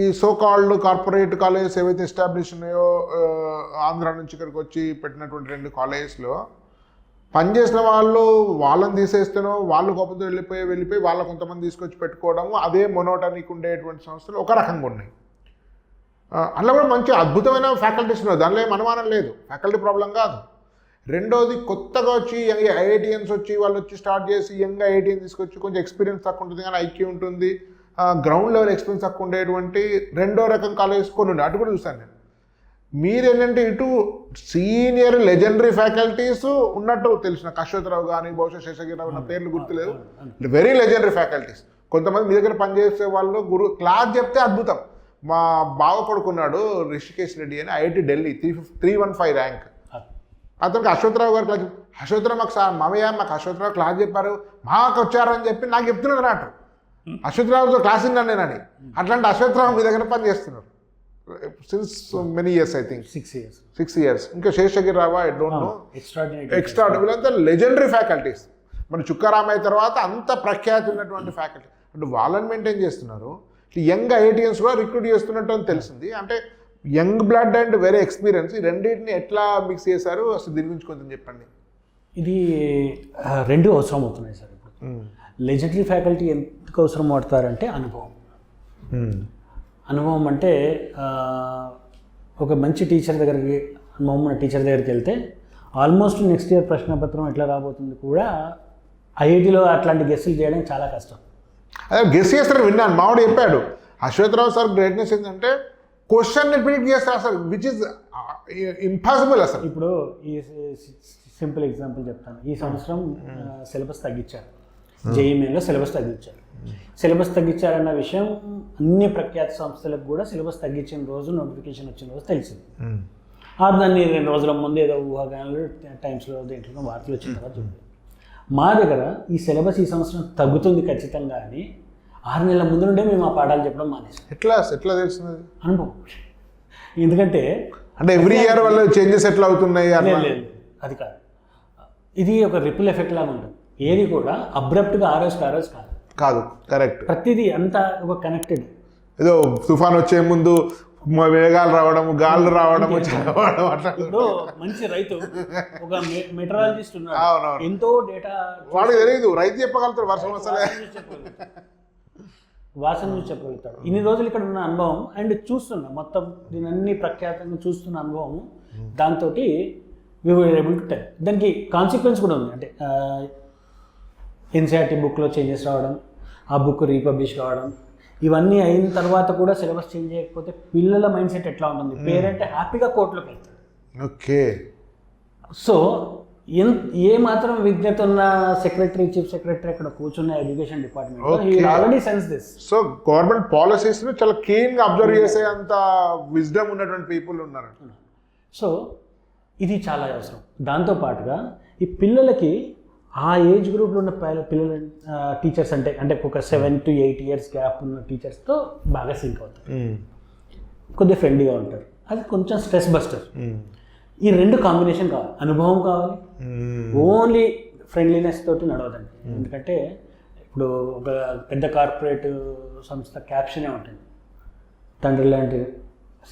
S1: ఈ సో కాల్డ్ కార్పొరేట్ కాలేజెస్ ఏవైతే ఎస్టాబ్లిష్ ఉన్నాయో, ఆంధ్ర నుంచి ఇక్కడికి వచ్చి పెట్టినటువంటి 2 కాలేజెస్లో పనిచేసిన వాళ్ళని తీసేస్తేనో వాళ్ళు గొప్పతో వెళ్ళిపోయి వాళ్ళ కొంతమంది తీసుకొచ్చి పెట్టుకోవడము, అదే మొనోటనిక్ ఉండేటువంటి సంస్థలు ఒక రకంగా ఉన్నాయి. అందులో కూడా మంచి అద్భుతమైన ఫ్యాకల్టీస్ ఉన్నాయి, దానిలో ఏం అనుమానం లేదు, ఫ్యాకల్టీ ప్రాబ్లం కాదు. రెండోది కొత్తగా వచ్చి ఐఐటిఎన్స్ వచ్చి వాళ్ళు వచ్చి స్టార్ట్ చేసి యంగ్ ఐఐటిఎన్ తీసుకొచ్చి కొంచెం ఎక్స్పీరియన్స్ తక్కువ ఉంటుంది కానీ ఐక్యూ ఉంటుంది, గ్రౌండ్ లెవెల్ ఎక్స్పీరియన్స్ తక్కువ ఉండేటువంటి 2వ రకం కాలేజెస్ కొన్ని ఉన్నాయి. అటు కూడా చూసాను నేను. మీరు ఏంటంటే ఇటు సీనియర్ లెజెండరీ ఫ్యాకల్టీస్ ఉన్నట్టు తెలిసిన అశ్వత్థరావు కానీ బహుశా శేషగిరిరావు నా పేర్లు గుర్తులేదు, వెరీ లెజెండరీ ఫ్యాకల్టీస్. కొంతమంది మీ దగ్గర పనిచేసే వాళ్ళు క్లాస్ చెప్తే అద్భుతం. మా బావ కొడుకున్నాడు రిషికేష్ రెడ్డి అని, ఐఐటి ఢిల్లీ 315 ర్యాంక్. అతనికి అశ్వత్థరావు గారు క్లాస్, అశ్వత్థరావు మాకు మామయ్య మాకు అశ్వత్థరావు క్లాస్ చెప్పారు, మాకు వచ్చారని చెప్పి నాకు చెప్తున్నాడు అన్నట్టు. అశ్వత్థరావుతో క్లాస్ విన్నాను నేనని. అట్లాంటి అశ్వత్థరావు మీ దగ్గర పని చేస్తున్నారు since many years, I think 6 years. ఇంకా Seshagiri Rao I don't know, extra వీళ్ళంతా లెజెండరీ ఫ్యాకల్టీస్. మన చుక్కారామయ్య తర్వాత అంత ప్రఖ్యాతి ఉన్నటువంటి ఫ్యాకల్టీ. అంటే వాళ్ళని మెయింటైన్ చేస్తున్నారు. యంగ్ ఐఐటిఎన్స్ కూడా రిక్రూట్ చేస్తున్నట్టు అని తెలిసింది. అంటే young blood and very experience, ఈ రెండింటిని ఎట్లా మిక్స్ చేశారు అసలు దీని గురించి కొంచెం చెప్పండి.
S2: ఇది 2 అవసరం అవుతున్నాయి సార్. ఇప్పుడు లెజెండరీ ఫ్యాకల్టీ ఎందుకు అవసరం పడతారంటే అనుభవం అంటే ఒక మంచి టీచర్ దగ్గరికి, అనుభవం ఉన్న టీచర్ దగ్గరికి వెళ్తే ఆల్మోస్ట్ నెక్స్ట్ ఇయర్ ప్రశ్నపత్రం ఎట్లా రాబోతుంది కూడా ఐఐటీలో అట్లాంటి గెస్సులు చేయడం చాలా కష్టం.
S1: అదే గెస్ చేస్తారని విన్నాను, మావాడు చెప్పాడు. అశ్వత్థరావు సార్ గ్రేట్నెస్ ఏంటంటే క్వశ్చన్ ప్రిడిక్ట్ చేస్తారు అసలు, విచ్ ఇస్ ఇంపాసిబుల్ అసలు.
S2: ఇప్పుడు ఈ సింపుల్ ఎగ్జాంపుల్ చెప్తాను. ఈ సంవత్సరం సిలబస్ తగ్గించారు, జేఈఈలో సిలబస్ తగ్గించారు. సిలబస్ తగ్గించారన్న విషయం అన్ని ప్రఖ్యాత సంస్థలకు కూడా సిలబస్ తగ్గించిన రోజు నోటిఫికేషన్ వచ్చిన రోజు తెలిసింది. దాన్ని 2 రోజుల ముందు ఏదో ఊహాగానాలు టైమ్స్లో దేంట్లో వార్తలు వచ్చిన తర్వాత చూడండి. మా దగ్గర ఈ సిలబస్ ఈ సంవత్సరం తగ్గుతుంది ఖచ్చితంగా అని 6 నెలల ముందు నుండే మేము ఆ పాఠాలు చెప్పడం మానేసాం.
S1: ఎట్లా తెలుస్తుంది?
S2: అనుభవం. ఎందుకంటే
S1: అంటే ఎవ్రీ ఇయర్ వల్ల చేంజెస్ ఎట్లా అవుతున్నాయి?
S2: లేదు, అది కాదు. ఇది ఒక రిపుల్ ఎఫెక్ట్ లాగా ఉంటుంది. ఏది కూడా అబ్రప్ట్గా ఆ రోజు కాదు. కరెక్ట్. ప్రతిదీ అంతా ఒక కనెక్టెడ్.
S1: ఏదో తుఫాన్ వచ్చే ముందు మేఘాలు రావడం, గాలు రావడం, అట్లా.
S2: ఇప్పుడు మంచి రైతు ఒక మెటరాలజిస్ట్ ఉన్నాడు, ఎంతో డేటా
S1: వాడికి తెలియదు, రైతు చెప్పగలుగుతాడు వర్షం వస్తలే,
S2: వాసన చూసి చెప్పగలుగుతాడు. ఇన్ని రోజులు ఇక్కడ ఉన్న అనుభవం అండ్ చూస్తున్నా మొత్తం దీని అన్ని ప్రఖ్యాతంగా చూస్తున్న అనుభవం, దాంతో we were able to tell. దానికి కాన్సిక్వెన్స్ కూడా ఉంది. అంటే ఎన్సీఆర్టీ బుక్లో చేంజెస్ రావడం, ఆ బుక్ రీపబ్లిష్ కావడం, ఇవన్నీ అయిన తర్వాత కూడా సిలబస్ చేంజ్ చేయకపోతే పిల్లల మైండ్ సెట్ ఎట్లా ఉంటుంది? పేరెంట్ హ్యాపీగా కోర్టులోకి వెళ్తాడు.
S1: ఓకే.
S2: సో ఏ మాత్రం విజ్ఞత ఉన్న సెక్రటరీ, చీఫ్ సెక్రటరీ అక్కడ కూర్చున్న education department already sense this.
S1: So government policies చాలా క్లీన్గా అబ్జర్వ్ చేసే అంత విజ్డమ్ ఉన్నటువంటి పీపుల్ ఉన్నారు.
S2: సో ఇది చాలా అవసరం. దాంతోపాటుగా ఈ పిల్లలకి ఆ ఏజ్ గ్రూప్లో ఉన్న పిల్లల టీచర్స్ అంటే ఒక 7 to 8 years గ్యాప్ ఉన్న టీచర్స్తో బాగా సింక్ అవుతారు, కొద్దిగా ఫ్రెండ్లీగా ఉంటారు. అది కొంచెం స్ట్రెస్ బస్టర్. ఈ 2 కాంబినేషన్ కావాలి. అనుభవం కావాలి, ఓన్లీ ఫ్రెండ్లీనెస్ తోటి నడవదండి. ఎందుకంటే ఇప్పుడు ఒక పెద్ద కార్పొరేట్ సంస్థ క్యాప్షనే ఉంటుంది, తండ్రి లాంటి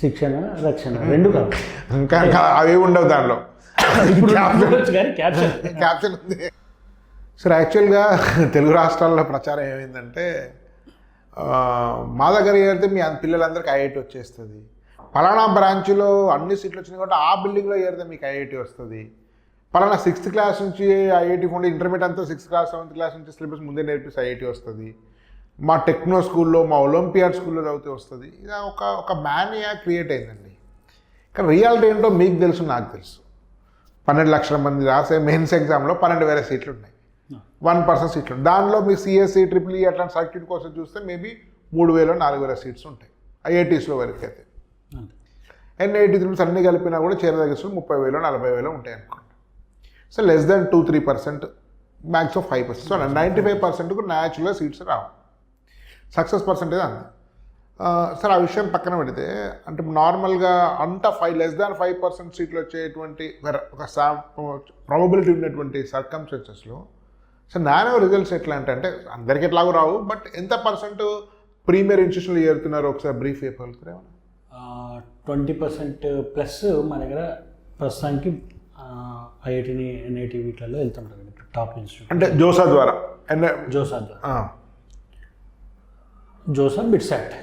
S2: శిక్షణ రక్షణ 2 కావాలి.
S1: ఇంకా అవి ఉండవు దానిలో.
S2: క్యాప్షన్
S1: ఉంది. సార్ యాక్చువల్గా తెలుగు రాష్ట్రాల్లో ప్రచారం ఏమైందంటే మా దగ్గర వెళ్తే మీ పిల్లలందరికీ ఐఐటి వచ్చేస్తుంది, పలానా బ్రాంచ్లో అన్ని సీట్లు వచ్చినాయి కాబట్టి ఆ బిల్డింగ్లో చేరితే మీకు ఐఐటి వస్తుంది. పలానా 6th క్లాస్ నుంచి ఐఐటి ఫౌండ్ ఇంటర్మీడియట్ అంతా 6th క్లాస్ 7th క్లాస్ నుంచి సిలబస్ ముందే నేర్పిస్తే ఐఐటి వస్తుంది. మా టెక్నో స్కూల్లో మా ఒలింపియాడ్ స్కూల్లో చదివితే వస్తుంది. ఇది ఒక మానియా క్రియేట్ అయిందండి. కానీ రియాలిటీ ఏంటో మీకు తెలుసు, నాకు తెలుసు. 12 లక్షల మంది రాసే మెయిన్స్ ఎగ్జామ్లో 12,000 సీట్లు ఉన్నాయి, 1% సీట్లు. దానిలో మీ సిఎస్సి ట్రిపుల్ ఈ అట్లాంటి సర్క్యూట్ కోసం చూస్తే మేబీ 3,000 4,000 సీట్స్ ఉంటాయి ఐఐటీస్లో వరకు అయితే. ఎన్ఐటి త్రిపుల్స్ అన్నీ కలిపినా కూడా చేరదగ్గ 30,000 40,000 ఉంటాయి అనుకోండి. So less than 2-3%, max of 5%. So 95%కు న్యాచురల్గా సీట్స్ రావు. సక్సెస్ పర్సెంటేజ్ అంతే. సార్ ఆ విషయం పక్కన పెడితే అంటే నార్మల్గా అంతా లెస్ దాన్ 5% సీట్లు వచ్చేటువంటి ఒక ప్రాబబిలిటీ ఉన్నటువంటి సర్కమ్స్టెన్సెస్లో సో నానో రిజల్ట్స్ ఎట్లా అంటే అందరికీ ఎట్లాగో రావు, బట్ ఎంత పర్సెంట్ ప్రీమియర్ ఇన్స్టిట్యూషన్లో చేరుతున్నారు ఒకసారి బ్రీఫ్ అయిపోతారు?
S2: 20% ప్లస్ మన దగ్గర ప్రస్తుతానికి ఐఐటిని ఎన్ఐటి వీటిలలో వెళ్తుంటారు టాప్ ఇన్స్టిట్యూట్.
S1: అంటే జోసా ద్వారా
S2: జోసా బిట్సాట్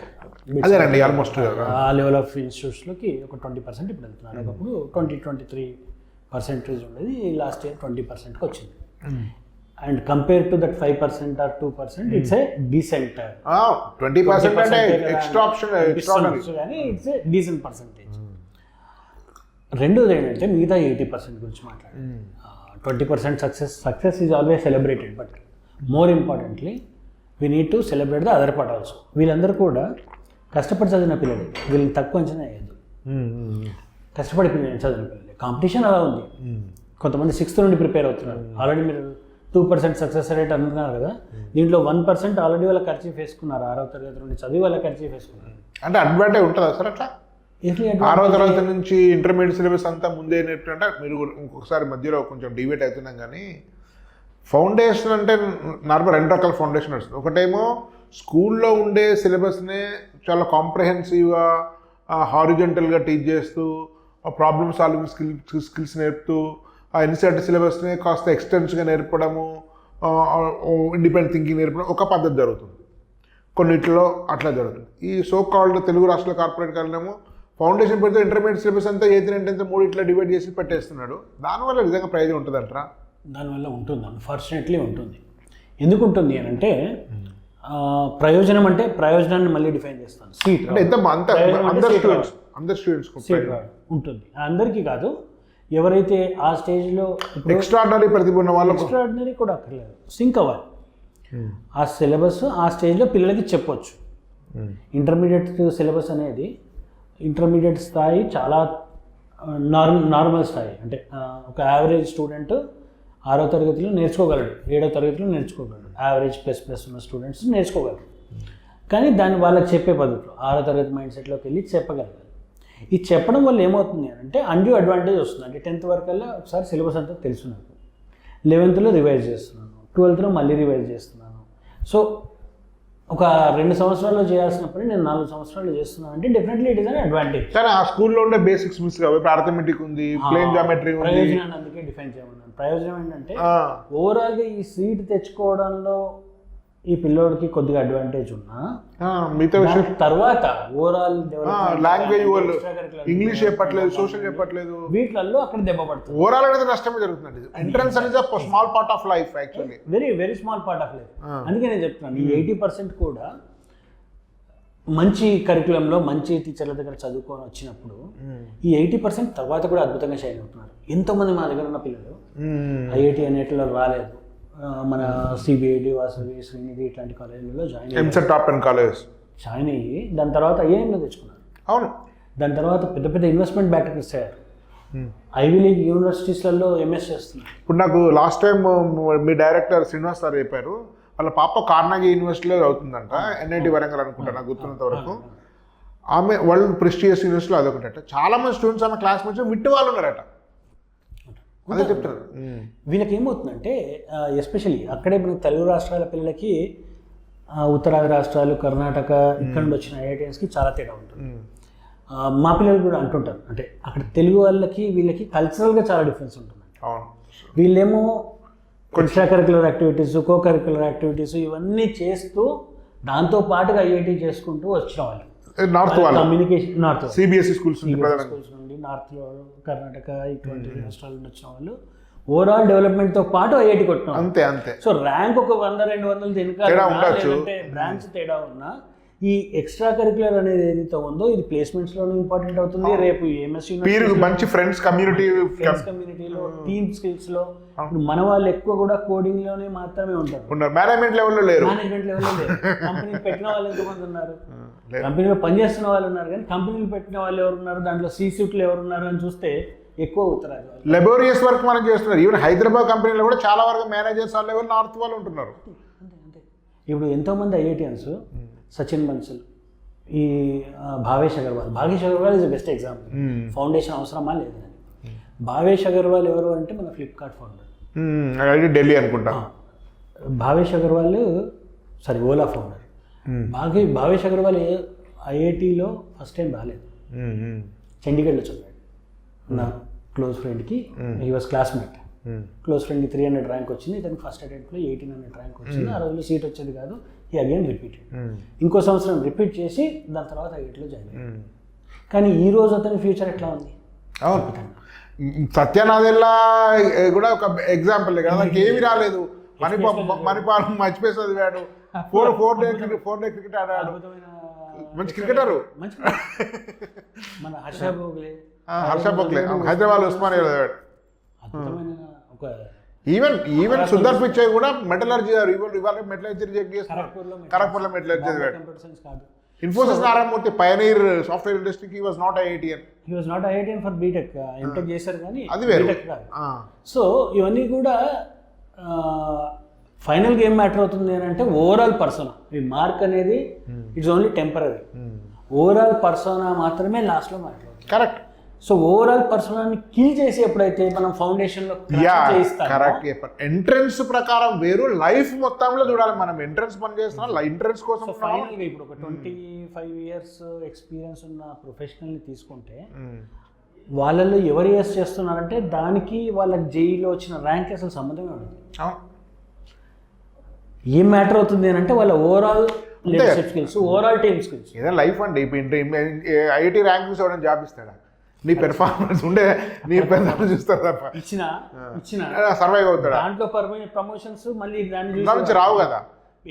S1: అదేనండి ఆల్మోస్ట్
S2: ఆ లెవెల్ ఆఫ్ ఇన్స్టిట్యూట్స్లోకి ఒక 20% ఇప్పుడు వెళ్తున్నారు. ఒకప్పుడు 23% ఉండేది, లాస్ట్ ఇయర్ 20%కి వచ్చింది. And compare to that 5% or 2%, it's a decent
S1: 20% అంటే ఎక్స్ట్రా ఆప్షన్
S2: కానీ ఇట్స్ ఏ డీసెంట్ పర్సెంటేజ్. రెండోది ఏంటంటే మిగతా 80% గురించి మాట్లాడాలి. 20% success is always celebrated, but more importantly we need to celebrate the other part also. వీళ్ళందరూ కూడా కష్టపడి చదివిన పిల్లలే, వీళ్ళని తక్కువ అంచనా వేయద్దు. కష్టపడి చదివిన పిల్లలే. కాంపిటీషన్ అలా ఉంది. కొంతమంది 6th నుండి ప్రిపేర్ అవుతున్నారు. ఆల్రెడీ మీరు 2% సక్సెస్ రేట్ అంటున్నారు కదా, దీంట్లో 1% ఆల్రెడీ వాళ్ళ ఖర్చు వేసుకున్నారు. 6వ తరగతి నుండి చదివి వాళ్ళ ఖర్చు వేసుకున్నారు.
S1: అంటే అడ్వాంటేజ్ ఉంటుందా సార్ అట్లా? 6వ తరగతి నుంచి ఇంటర్మీడియట్ సిలబస్ అంతా ముందే నేర్పుతుంటే మీరు ఇంకొకసారి మధ్యలో కొంచెం డివేట్ అవుతున్నాం. కానీ ఫౌండేషన్ అంటే నార్మల్ 2 రకాల ఫౌండేషన్ వస్తుంది. ఒకటేమో స్కూల్లో ఉండే సిలబస్నే చాలా కాంప్రహెన్సివ్గా హారిజెంటల్గా టీచ్ చేస్తూ ప్రాబ్లమ్ సాల్వింగ్ స్కిల్స్ నేర్పుతూ ఆ ఎన్సీఆర్టీ సిలబస్ని కాస్త ఎక్స్టెన్స్గా నేర్పడము, ఇండిపెండెంట్ థింకింగ్ నేర్పడం ఒక పద్ధతి జరుగుతుంది. కొన్నిట్లో అట్లా జరుగుతుంది. ఈ సో కాల్డ్ తెలుగు రాష్ట్రాల కార్పొరేట్ కాలనేమో ఫౌండేషన్ పెడితే ఇంటర్మీడియట్ సిలబస్ అంతా 8th 9th 3 ఇట్లా డివైడ్ చేసి పెట్టేస్తున్నాడు. దానివల్ల నిజంగా ప్రయోజనం ఉంటుందంటారా?
S2: దానివల్ల ఉంటుంది, అన్ఫార్చునేట్లీ ఉంటుంది. ఎందుకు ఉంటుంది అని అంటే ప్రయోజనం అంటే ప్రయోజనాన్ని మళ్ళీ డిఫైన్ చేస్తాను. సీట్ ఉంటుంది, అందరికీ కాదు. ఎవరైతే ఆ స్టేజ్లో
S1: ఎక్స్ట్రాడినరీ ప్రతిభ ఉన్న వాళ్ళు,
S2: ఎక్స్ట్రాడినరీ కూడా అక్కర్లేదు, సింక్ అవ్వాలి. ఆ సిలబస్ ఆ స్టేజ్లో పిల్లలకి చెప్పొచ్చు. ఇంటర్మీడియట్ సిలబస్ అనేది ఇంటర్మీడియట్ స్థాయి చాలా నార్మల్ స్థాయి. అంటే ఒక యావరేజ్ స్టూడెంట్ 6వ తరగతిలో నేర్చుకోగలడు, 7వ తరగతిలో నేర్చుకోగలడు. యావరేజ్ ప్లస్ ఉన్న స్టూడెంట్స్ నేర్చుకోగలరు. కానీ దాన్ని వాళ్ళకి చెప్పే పద్ధతిలో 6వ తరగతి మైండ్ సెట్లోకి వెళ్ళి చెప్పగలగాలి. ఈ చెప్పడం వల్ల ఏమవుతుంది అంటే అన్డ్యూ అడ్వాంటేజ్ వస్తుంది. అంటే 10th వరకల్లా ఒకసారి సిలబస్ అంతా తెలుసు నాకు, 11thలో రివైజ్ చేస్తున్నాను, 12thలో మళ్ళీ రివైజ్ చేస్తున్నాను. సో ఒక 2 సంవత్సరాల్లో చేయాల్సిన పని నేను 4 సంవత్సరాలు చేస్తున్నాను అంటే definitely it is an advantage.
S1: కానీ ఆ స్కూల్లో ఉండే బేసిక్స్ మిస్ కావు. ఇప్పుడు అర్థమెటిక్ ఉంది, ప్లేన్ జామెట్రీ ఉంది.
S2: ప్రయోజనాన్ని అందుకే డిఫైన్ చేయమన్నాను. ప్రయోజనం ఏంటంటే ఓవరాల్గా ఈ సీట్ తెచ్చుకోవడంలో ఈ పిల్లోడికి కొద్దిగా అడ్వాంటేజ్ ఉన్నా
S1: మిగతా విషయం
S2: తర్వాత ఓవరాల్
S1: లాంగ్వేజ్ ఇంగ్లీష్ చెప్పట్లేదు, సోషల్ చెప్పట్లేదు,
S2: వీటిల్లో అక్కడ దెబ్బ పడుతుంది.
S1: ఓవరాల్ అనేది నష్టమే జరుగుతుంది. ఎంట్రన్స్ అనేది small part of life, actually
S2: very small part of life. అందుకే నేను చెప్తున్నాను, ఈ 80% కూడా మంచి కరికులంలో మంచి టీచర్ల దగ్గర చదువుకొని వచ్చినప్పుడు ఈ 80% తర్వాత కూడా అద్భుతంగా షైన్ అవుతున్నారు. ఎంతోమంది మా దగ్గర ఉన్న పిల్లలు ఐఐటి అనేటిలో రాలేదు, మన సిబిఐటి, వాసవి, శ్రీనిధి ఇట్లాంటి కాలేజీలలో జాయిన్ అయ్యి దాని తర్వాత ఐఐఎంలో తెచ్చుకున్నారు.
S1: అవును,
S2: దాని తర్వాత పెద్ద పెద్ద ఇన్వెస్ట్మెంట్ బ్యాటరీస్ అయ్యారు. ఐవీ లీగ్ యూనివర్సిటీస్లలో ఎంఎస్ చేస్తున్నారు.
S1: ఇప్పుడు నాకు లాస్ట్ టైం మీ డైరెక్టర్ శ్రీనివాస్ సార్ చెప్పారు, వాళ్ళ పాప కార్నగీ యూనివర్సిటీలో చదువుతుందంట, ఎన్ఐటి వరంగల్ అనుకుంటా నాకు గుర్తున్నంత వరకు. ఆమె వరల్డ్ ప్రెస్టీజియస్ యూనివర్సిటీలో అదొకటట. చాలా మంది స్టూడెంట్స్ ఆమె క్లాస్ నుంచి విట్టు వాళ్ళు ఉన్నారట. అదే చెప్తారు.
S2: వీళ్ళకి ఏమవుతుందంటే ఎస్పెషల్లీ అక్కడే మనకి తెలుగు రాష్ట్రాల పిల్లలకి ఉత్తరాది రాష్ట్రాలు, కర్ణాటక ఇక్కడ నుండి వచ్చిన ఐఐటిఎన్స్కి చాలా తేడా ఉంటుంది. మా పిల్లలు కూడా అంటుంటారు, అంటే అక్కడ తెలుగు వాళ్ళకి వీళ్ళకి కల్చరల్గా చాలా డిఫరెన్స్ ఉంటుంది. వీళ్ళేమో extra curricular activities, co curricular activities ఇవన్నీ చేస్తూ దాంతో పాటుగా ఐఐటి చేసుకుంటూ వచ్చిన వాళ్ళు.
S1: నార్త్ వాళ్ళు
S2: communication north
S1: CBSE schools
S2: schools నుండి నార్త్లో కర్ణాటక ఇటువంటి రాష్ట్రాల నుండి వచ్చిన వాళ్ళు ఓవరాల్ డెవలప్మెంట్తో పాటు ఐఐటి కొట్టినాం.
S1: అంతే అంతే.
S2: సో ర్యాంక్ ఒక 100-200
S1: తేడా ఉండొచ్చు.
S2: లేదంటే బ్రాంచ్ తేడా ఉన్నా ఈ ఎక్స్ట్రా కరిక్యులర్ అనేది ఏదైతే ఉందో ఇది ప్లేస్మెంట్స్లోనూ ఇంపార్టెంట్ అవుతుంది. రేపు ఎంఎస్సీ
S1: మంచి ఫ్రెండ్స్
S2: కమ్యూనిటీలో టీమ్ స్కిల్స్లో ఇప్పుడు మన వాళ్ళు ఎక్కువ కూడా కోడింగ్లోనే మాత్రమే ఉంటారు.
S1: మేనేజ్మెంట్ లెవెల్లో లేరు.
S2: మేనేజ్మెంట్ లెవెల్లో లేరు. కంపెనీలు పెట్టిన వాళ్ళు ఎంతమంది ఉన్నారు, కంపెనీలో పనిచేస్తున్న వాళ్ళు ఉన్నారు, కానీ కంపెనీలు పెట్టిన వాళ్ళు ఎవరు ఉన్నారు, దాంట్లో సీసీట్లు ఎవరు ఉన్నారు అని చూస్తే ఎక్కువ ఉత్తరాది
S1: లెబోరియస్ వర్క్ మనం చేస్తున్నారు. ఈవెన్ హైదరాబాద్ కంపెనీలో కూడా చాలా వరకు మేనేజర్స్ ఆ లెవెల్ నార్త్ వాళ్ళు ఉంటున్నారు.
S2: అంతే. ఇప్పుడు ఎంతోమంది ఐఐటియన్స్ సచిన్ బన్సల్, ఈ Bhavesh Agarwal is the best example. Foundation అవసరమా లేదా అని. భావేష్ అగర్వాల్ ఎవరు అంటే మన ఫ్లిప్కార్ట్ ఫౌండర్,
S1: ఢిల్లీ అనుకుంటా.
S2: భావేష్ అగర్వాల్ ఓలా ఫౌండర్. భావేష్ అగర్వాల్ ఐఐటిలో ఫస్ట్ టైం రాలేదు, చండీగఢ్లో చదివాడు. నా క్లోజ్ ఫ్రెండ్కి హీ వాజ్ క్లాస్మేట్. క్లోజ్ ఫ్రెండ్కి 300 ర్యాంక్ వచ్చింది, ఇతనికి ఫస్ట్ అటెంప్ట్లో 1800 ర్యాంక్ వచ్చింది. ఆ రోజుల్లో సీట్ వచ్చేది కాదు. ఈ అగైన్ రిపీటెడ్, ఇంకో సంవత్సరం రిపీట్ చేసి దాని తర్వాత ఐఐటిలో జాయిన్ అయ్యాడు. కానీ ఈ రోజు అతని ఫ్యూచర్ ఎట్లా ఉంది?
S1: సత్యనాథెల్లా కూడా ఒక ఎగ్జాంపుల్ కదా, దానికి ఏమి రాలేదు. మణిపాల్ మర్చిపోయి చదివాడు. 4 డే క్రికెట్ ఆడాడు. మంచి క్రికెటరు.
S2: మన హర్ష
S1: భోగ్లే హైదరాబాద్ ఉస్మానియా చదివాడు. ఈవెన్ సుందర్ పిచ్చై కూడా మెటలర్జీ ఇవాళ మెటలర్జీ రిజెక్ట్ చేస్తున్నారు. ఖరగ్పూర్లో మెటలర్జీ చదివాడు. ఇన్ఫోసిస్ నారాయణమూర్తి పయనీర్ సాఫ్ట్వేర్ ఇండస్ట్రీకి he was not IITian.
S2: He was not IITian for BTech. MTech చేశారు కానీ
S1: అది వేరు.
S2: సో ఇవన్నీ కూడా ఫైనల్గా ఏం మ్యాటర్ అవుతుంది అని అంటే ఓవరాల్ పర్సోనా. ఈ మార్క్ అనేది it's only temporary. Overall persona మాత్రమే లాస్ట్లో మ్యాటర్ అవుతుంది.
S1: కరెక్ట్.
S2: సో ఓవరాల్ పర్సనాన్ని కిల్ చేసి ఎప్పుడైతే మనం ఫౌండేషన్లో
S1: కరెక్ట్. ఎంట్రన్స్ ప్రకారం వేరు, లైఫ్ మొత్తంలో చూడాలి. మనం ఎంట్రన్స్ పని చేస్తున్నాం ఎంట్రన్స్ కోసం.
S2: ఫైనల్గా ఇప్పుడు ఒక 25 years ఎక్స్పీరియన్స్ ఉన్న ప్రొఫెషనల్ని తీసుకుంటే వాళ్ళల్లో ఎవరు ఏస్ చేస్తున్నారంటే దానికి వాళ్ళకి జేఈలో వచ్చిన ర్యాంక్ అసలు సంబంధమే ఉండదు. ఏం మ్యాటర్ అవుతుంది అని అంటే వాళ్ళ overall leadership skills, overall team skills.
S1: ఏదైనా లైఫ్ అండి. ఐఐటి ర్యాంక్ చూడడం జాబ్ ఇస్తాడా? నీ పెర్ఫార్మెన్స్ ఉండే నీ పెర్ఫార్మెన్స్ చూస్తారు తప్ప
S2: ఇచ్చిన
S1: సర్వైవ్ అవుతాడు.
S2: దాంట్లో ప్రమోషన్స్ మళ్ళీ దాని
S1: నుంచి రావు కదా.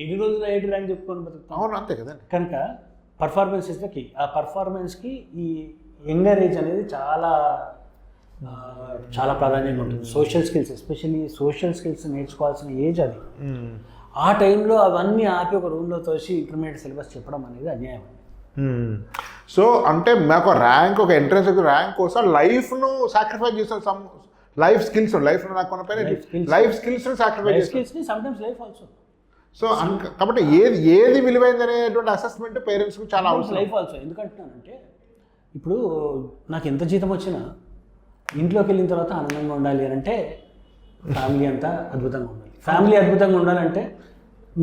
S2: ఎన్ని రోజులు ఐఐటి ర్యాంక్ చెప్పుకొని బతుకుతాం.
S1: అవును, అంతే కదా.
S2: కనుక పర్ఫార్మెన్స్ ఇస్ ద కీ. ఆ పర్ఫార్మెన్స్కి ఈ యంగర్ ఏజ్ అనేది చాలా ప్రాధాన్యంగా ఉంటుంది. Social skills, especially social skills నేర్చుకోవాల్సిన ఏజ్ అది. ఆ టైంలో అవన్నీ ఆపి ఒక రూమ్లో తోసి ఇంటర్మీడియట్ సిలబస్ చెప్పడం అనేది అన్యాయం.
S1: సో అంటే మాకు ర్యాంక్, ఒక ఎంట్రన్స్ ర్యాంక్ కోసం లైఫ్ను సాక్రిఫైస్ చేస్తాం. సమ్ లైఫ్ స్కిల్స్, లైఫ్లో నాకు కొన్న పైన లైఫ్ స్కిల్స్ని సాక్రిఫైస్ చేస్తాం.
S2: Sometimes life also.
S1: సో కాబట్టి ఏది విలువైంది అనేటువంటి అసెస్మెంట్ పేరెంట్స్కి చాలా అవసరం.
S2: Life also. ఎందుకంటున్నానంటే ఇప్పుడు నాకు ఎంత జీతం వచ్చినా ఇంట్లోకి వెళ్ళిన తర్వాత ఆనందంగా ఉండాలి అని అంటే ఫ్యామిలీ అంతా అద్భుతంగా ఉండాలి. ఫ్యామిలీ అద్భుతంగా ఉండాలంటే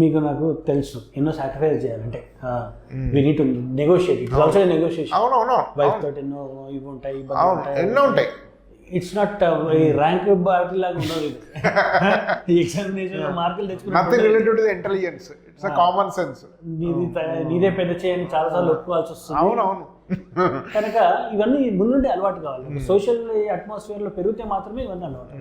S2: మీకు నాకు తెలుసు ఎన్నో సాక్రిఫైస్ చేయాలంటే we need to negotiate. It's also negotiation.
S1: అవునవును.
S2: వైఫ్ తోటి ఎన్నో ఇవి ఉంటాయి,
S1: ఎన్నో ఉంటాయి.
S2: ఇట్స్ నాట్ ర్యాంక్ బాటిల్ లాగా ఉండదు. ఈ ఎగ్జామినేషన్ మార్కులు తెచ్చుకున్న
S1: nothing related to intelligence. It's common sense.
S2: నీదే పెద్ద చేయని చాలాసార్లు ఒప్పుకోవాల్సి వస్తుంది.
S1: అవునవును.
S2: కనుక ఇవన్నీ ముందుండే అలవాటు కావాలి. సోషల్ అట్మాస్ఫియర్లో పెరిగితే మాత్రమే ఇవన్నీ అలవాటు.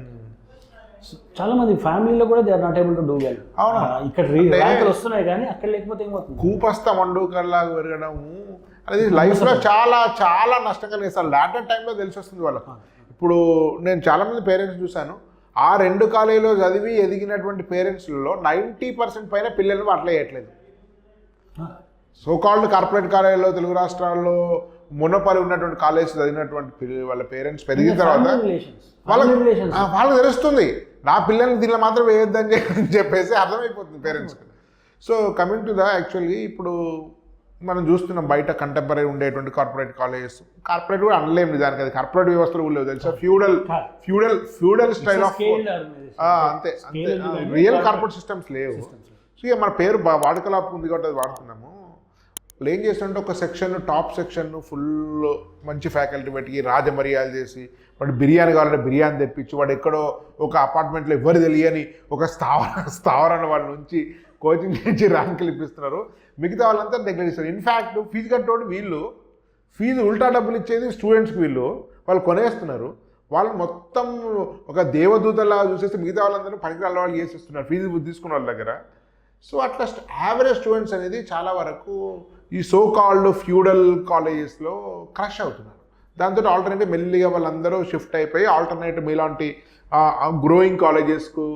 S2: చాలా మంది ఫ్యామిలీలో కూడా they are not able to do well.
S1: అవునా?
S2: ఇక్కడ ర్యాంకులు వస్తున్నాయి కానీ అక్కడ లేకపోతే ఏమవుతుంది?
S1: కూపస్తా మండూకల్లాగా పెరగడము అనేది లైఫ్లో చాలా చాలా నష్టం కలిగిస్తారు. లాటర్ టైంలో తెలిసి వస్తుంది వాళ్ళకు. ఇప్పుడు నేను చాలామంది పేరెంట్స్ చూశాను, ఆ 2 కాలేజీలో చదివి ఎదిగినటువంటి పేరెంట్స్లో 90% పైన పిల్లలు అట్లా చేయట్లేదు. సోకాల్డ్ కార్పొరేట్ కాలేజీలో తెలుగు రాష్ట్రాల్లో మునపరి ఉన్నటువంటి కాలేజ్ చదివినటువంటి వాళ్ళ పేరెంట్స్ పెరిగిన తర్వాత వాళ్ళకి తెలుస్తుంది, నా పిల్లల్ని దీనిలో మాత్రం వేయొద్దని చెప్పేసి అర్థమైపోతుంది పేరెంట్స్కి. So coming to the actually ఇప్పుడు మనం చూస్తున్నాం బయట కంటెంపరీ ఉండేటువంటి కార్పొరేట్ కాలేజెస్. కార్పొరేట్ కూడా అనలేము నిజానికి, అది కార్పొరేట్ వ్యవస్థలు కూడా లేవు తెలుసా. ఫ్యూడల్ స్టైల్ ఆఫ్ అంతే అంతే. రియల్ కార్పొరేట్ సిస్టమ్స్ లేవు. సో ఇక మన పేరు వాడుకలాపు ఉంది కాబట్టి అది వాడుతున్నాము. వాళ్ళు ఏం చేస్తుంటే ఒక సెక్షన్, టాప్ సెక్షన్ ఫుల్ మంచి ఫ్యాకల్టీ పెట్టి రాజమర్యాదలు చేసి వాడు బిర్యానీ కావాలంటే బిర్యానీ తెప్పించి వాడు ఎక్కడో ఒక అపార్ట్మెంట్లో ఎవరు తెలియని ఒక స్థావరాన్ని వాళ్ళ నుంచి కోచింగ్ చేసి ర్యాంకులు ఇప్పిస్తున్నారు. మిగతా వాళ్ళంతా నెగ్లెక్ట్ చేస్తారు. ఇన్ఫ్యాక్ట్ ఫీజు కట్టోడు వీళ్ళు, ఫీజు ఉల్టా డబ్బులు ఇచ్చేది స్టూడెంట్స్కి వీళ్ళు, వాళ్ళు కొనేస్తున్నారు. వాళ్ళు మొత్తం ఒక దేవదూతలా చూసేస్తే మిగతా వాళ్ళందరూ పనికిరాల వాళ్ళు చేసేస్తున్నారు ఫీజు తీసుకున్న వాళ్ళ దగ్గర. సో అట్లా యావరేజ్ స్టూడెంట్స్ అనేది చాలా వరకు ఈ సో కాల్డ్ ఫ్యూడల్ కాలేజెస్లో క్రష్ అవుతున్నారు. దాంతో ఆల్టర్నేటివ్ మెల్లిగా వాళ్ళందరూ షిఫ్ట్ అయిపోయి ఆల్టర్నేటివ్ మీలాంటి గ్రోయింగ్ కాలేజెస్కు,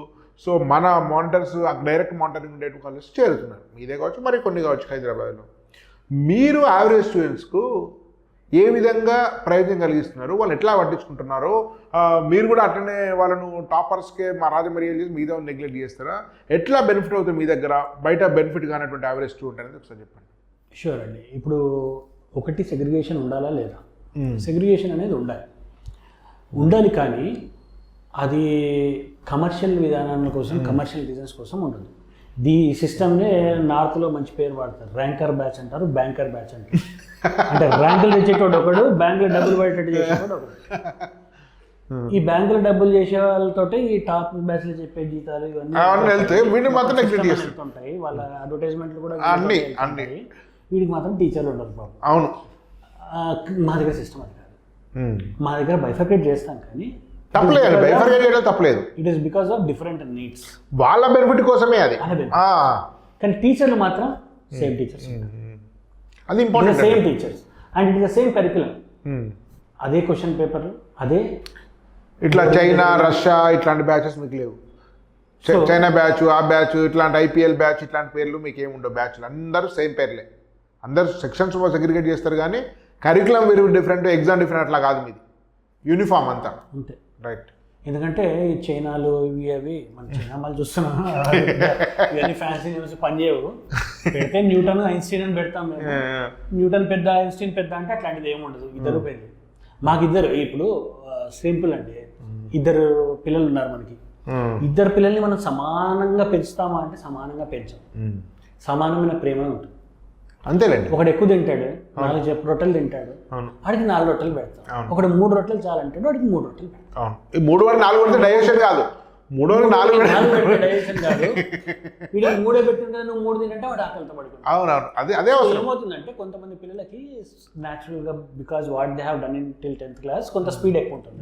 S1: సో మన మానిటర్స్ డైరెక్ట్ మానిటరింగ్ ఉండేటువంటి కాలేజెస్ చేరుతున్నారు. మీదే కావచ్చు, మరి కొన్ని కావచ్చు హైదరాబాద్లో. మీరు యావరేజ్ స్టూడెంట్స్కు ఏ విధంగా ప్రయోజనం కలిగిస్తున్నారు, వాళ్ళు ఎట్లా పట్టించుకుంటున్నారో, మీరు కూడా అట్లనే వాళ్ళను టాపర్స్కే మా రాజమర్యాలు చేసి మీద నెగ్లెక్ట్ చేస్తారా, ఎట్లా బెనిఫిట్ అవుతుంది మీ దగ్గర, బయట బెనిఫిట్ కానటువంటి యావరేజ్ స్టూడెంట్ అనేది ఒకసారి చెప్పండి.
S2: షూర్ అండి. ఇప్పుడు ఒకటి సెగ్రిగేషన్ ఉండాలా లేదా? సెగ్రిగేషన్ అనేది ఉండాలి, కానీ అది కమర్షియల్ విధానాల కోసం, కమర్షియల్ రీజన్స్ కోసం ఉండదు. ఈ సిస్టమ్నే నార్త్లో మంచి పేరు వాడతారు, ర్యాంకర్ బ్యాచ్ అంటారు, బ్యాంకర్ బ్యాచ్ అంటారు. అంటే ర్యాంకులు తెచ్చేటోడు ఒకడు, బ్యాంకులో డబ్బులు పడేటట్టు చేసేవాడు ఒకడు. ఈ బ్యాంకులో డబ్బులు చేసే వాళ్ళతోటి ఈ టాప్ బ్యాచ్లు చెప్పే జీతాలు ఇవన్నీ ఉంటాయి, వాళ్ళ అడ్వర్టైజ్మెంట్లు కూడా ఉంటాయి. వీడికి మాత్రం టీచర్లు ఉండరు బాబు.
S1: అవును,
S2: మా దగ్గర సిస్టమ్ అది కాదు. మా దగ్గర బైఫర్కేట్ చేస్తాం, కానీ
S1: తప్పలేదు.
S2: It is because of different needs,
S1: వాళ్ళ బెనిఫిట్ కోసమే అది.
S2: కానీ టీచర్లు మాత్రం సేమ్ టీచర్స్,
S1: అది important,
S2: same teachers and it is the same curriculum. అదే క్వశ్చన్ పేపర్లు, అదే
S1: ఇట్లా చైనా, రష్యా ఇట్లాంటి బ్యాచెస్ మీకు లేవు. చైనా బ్యాచ్, ఆ బ్యాచ్, ఇట్లాంటి ఐపీఎల్ బ్యాచ్, ఇట్లాంటి పేర్లు మీకు ఏముండవు. బ్యాచ్లు అందరూ సేమ్ పేర్లే, అందరూ సెక్షన్స్ సెగ్రిగేట్ చేస్తారు, కానీ కరికులం వేరు, డిఫరెంట్, ఎగ్జామ్ డిఫరెంట్ అట్లా కాదు. మీది యూనిఫామ్ అంతా
S2: అంతే,
S1: రైట్.
S2: ఎందుకంటే ఈ చైనాలు అవి మన చైనా వాళ్ళు చూస్తున్నాం, ఇవన్నీ ఫ్యాన్సీ న్యూస్ పనిచేయవు. పెడితే న్యూటన్, ఐన్స్టీన్ అని పెడతాం మేము. న్యూటన్ పెద్ద, ఐన్స్టీన్ పెద్ద అంటే అట్లాంటిది ఏముండదు. ఇద్దరు పెద్ద. మాకిద్దరు ఇప్పుడు సింపుల్ అండి, ఇద్దరు పిల్లలు ఉన్నారు మనకి. ఇద్దరు పిల్లల్ని మనం సమానంగా పెంచుతామా అంటే సమానంగా పెంచాం. సమానమైన ప్రేమ ఉంటుంది
S1: అంతేలేండి.
S2: ఒకడు ఎక్కువ తింటాడు, 4 రొట్టెలు తింటాడు, వాడికి 4 రొట్టెలు పెడతాం. ఒకడు 3 రొట్టెలు చాలంటాడు, వాడికి 3 రొట్టెలు పెడతాం.
S1: 3 వాడికి 4 పెడితే డైజెషన్ కాదు, 3 వాడికి 4
S2: డైజెషన్ కాదు. వీడికి 3 పెట్టింది కదా, నువ్వు 3 తినంటే వాడు ఆకలితో పడుకుంటాడు.
S1: అవునవును, అదే
S2: ఏమవుతుందంటే కొంతమంది పిల్లలకి న్యాచురల్ గా because what they have done in till 10th class కొంత స్పీడ్ ఎక్కువ ఉంటుంది.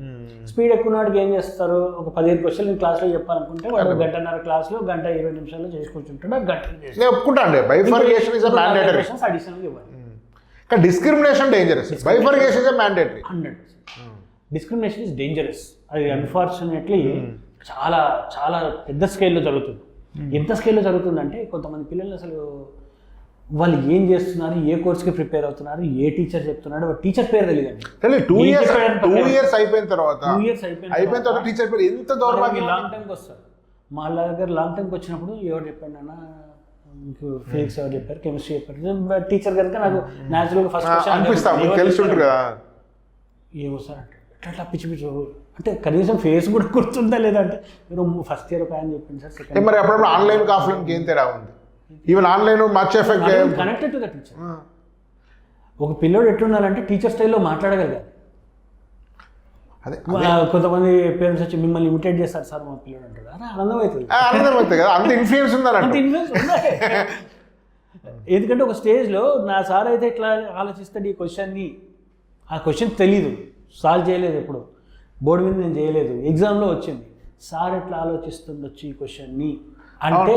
S2: స్పీడ్ ఎక్కువ వాడికి ఏం చేస్తారు, ఒక 15 క్వశ్చన్లు క్లాస్లో చెప్పాలనుకుంటే వాడు 1.5 గంటన్నర క్లాస్లో 1:20 నిమిషాల్లో చేసి కూర్చుంటాడు. అడిషనల్ ఇవ్వాలి.
S1: Discrimination dangerous, bifurcation is mandatory.
S2: 100%. Discrimination is dangerous. అది అన్ఫార్చునేట్లీ చాలా చాలా పెద్ద స్కేల్లో జరుగుతుంది. ఎంత స్కేల్లో జరుగుతుందంటే కొంతమంది పిల్లలు అసలు వాళ్ళు ఏం చేస్తున్నారు, ఏ కోర్స్కి ప్రిపేర్ అవుతున్నారు, ఏ టీచర్ చెప్తున్నాడు, టీచర్ పేరు తెలియదండి.
S1: 2 years అయిపోయిన తర్వాత టీచర్ పేరు ఎంత దౌర్భాగ్యం.
S2: లాంగ్ టైంకి వస్తారు. మా దగ్గర లాంగ్ టైంకి వచ్చినప్పుడు ఎవరు చెప్పండి అన్న, మీకు ఫిజిక్స్ ఎవరు చెప్పారు, కెమిస్ట్రీ చెప్పారు, టీచర్ కనుక నాకు న్యాచురల్గా ఫస్ట్
S1: తెలుసుంటారు కదా,
S2: ఏమో సార్ అంటే ఎట్లా పిచ్చి పిచ్చి అంటే కనీసం ఫేస్ కూడా గుర్తుందా లేదా అంటే మీరు ఫస్ట్ ఇయర్ ఒక ఆయన చెప్పింది సార్, సెకండ్.
S1: మరి అప్పుడప్పుడు ఆన్లైన్కి ఆఫ్లైన్కి ఏం తేడా ఉంది? Even online much effect
S2: connected to the teacher. ఒక పిల్లోడు ఎట్లుండాలంటే టీచర్ స్టైల్లో మాట్లాడగలగాలి.
S3: అదే
S2: కొంతమంది పేరెంట్స్ వచ్చి మిమ్మల్ని ఇమిటేట్ చేస్తారు సార్ మా పిల్లలు అంటారు. అరే ఆనందం అవుతుంది,
S3: ఆనందం అవుతుంది కదా, అంత ఇన్ఫ్లుయెన్స్ ఉందని.
S2: అంత ఇన్ఫ్లుయెన్స్ ఉంది. ఎందుకంటే ఒక స్టేజ్లో నా సార్ అయితే ఇట్లా ఆలోచిస్తాడు ఈ క్వశ్చన్ని, ఆ క్వశ్చన్ తెలీదు, సాల్వ్ చేయలేదు, ఎప్పుడు బోర్డు మీద నేను చేయలేదు, ఎగ్జామ్లో వచ్చింది, సార్ ఎట్లా ఆలోచిస్తుండొచ్చు ఈ క్వశ్చన్ని అంటే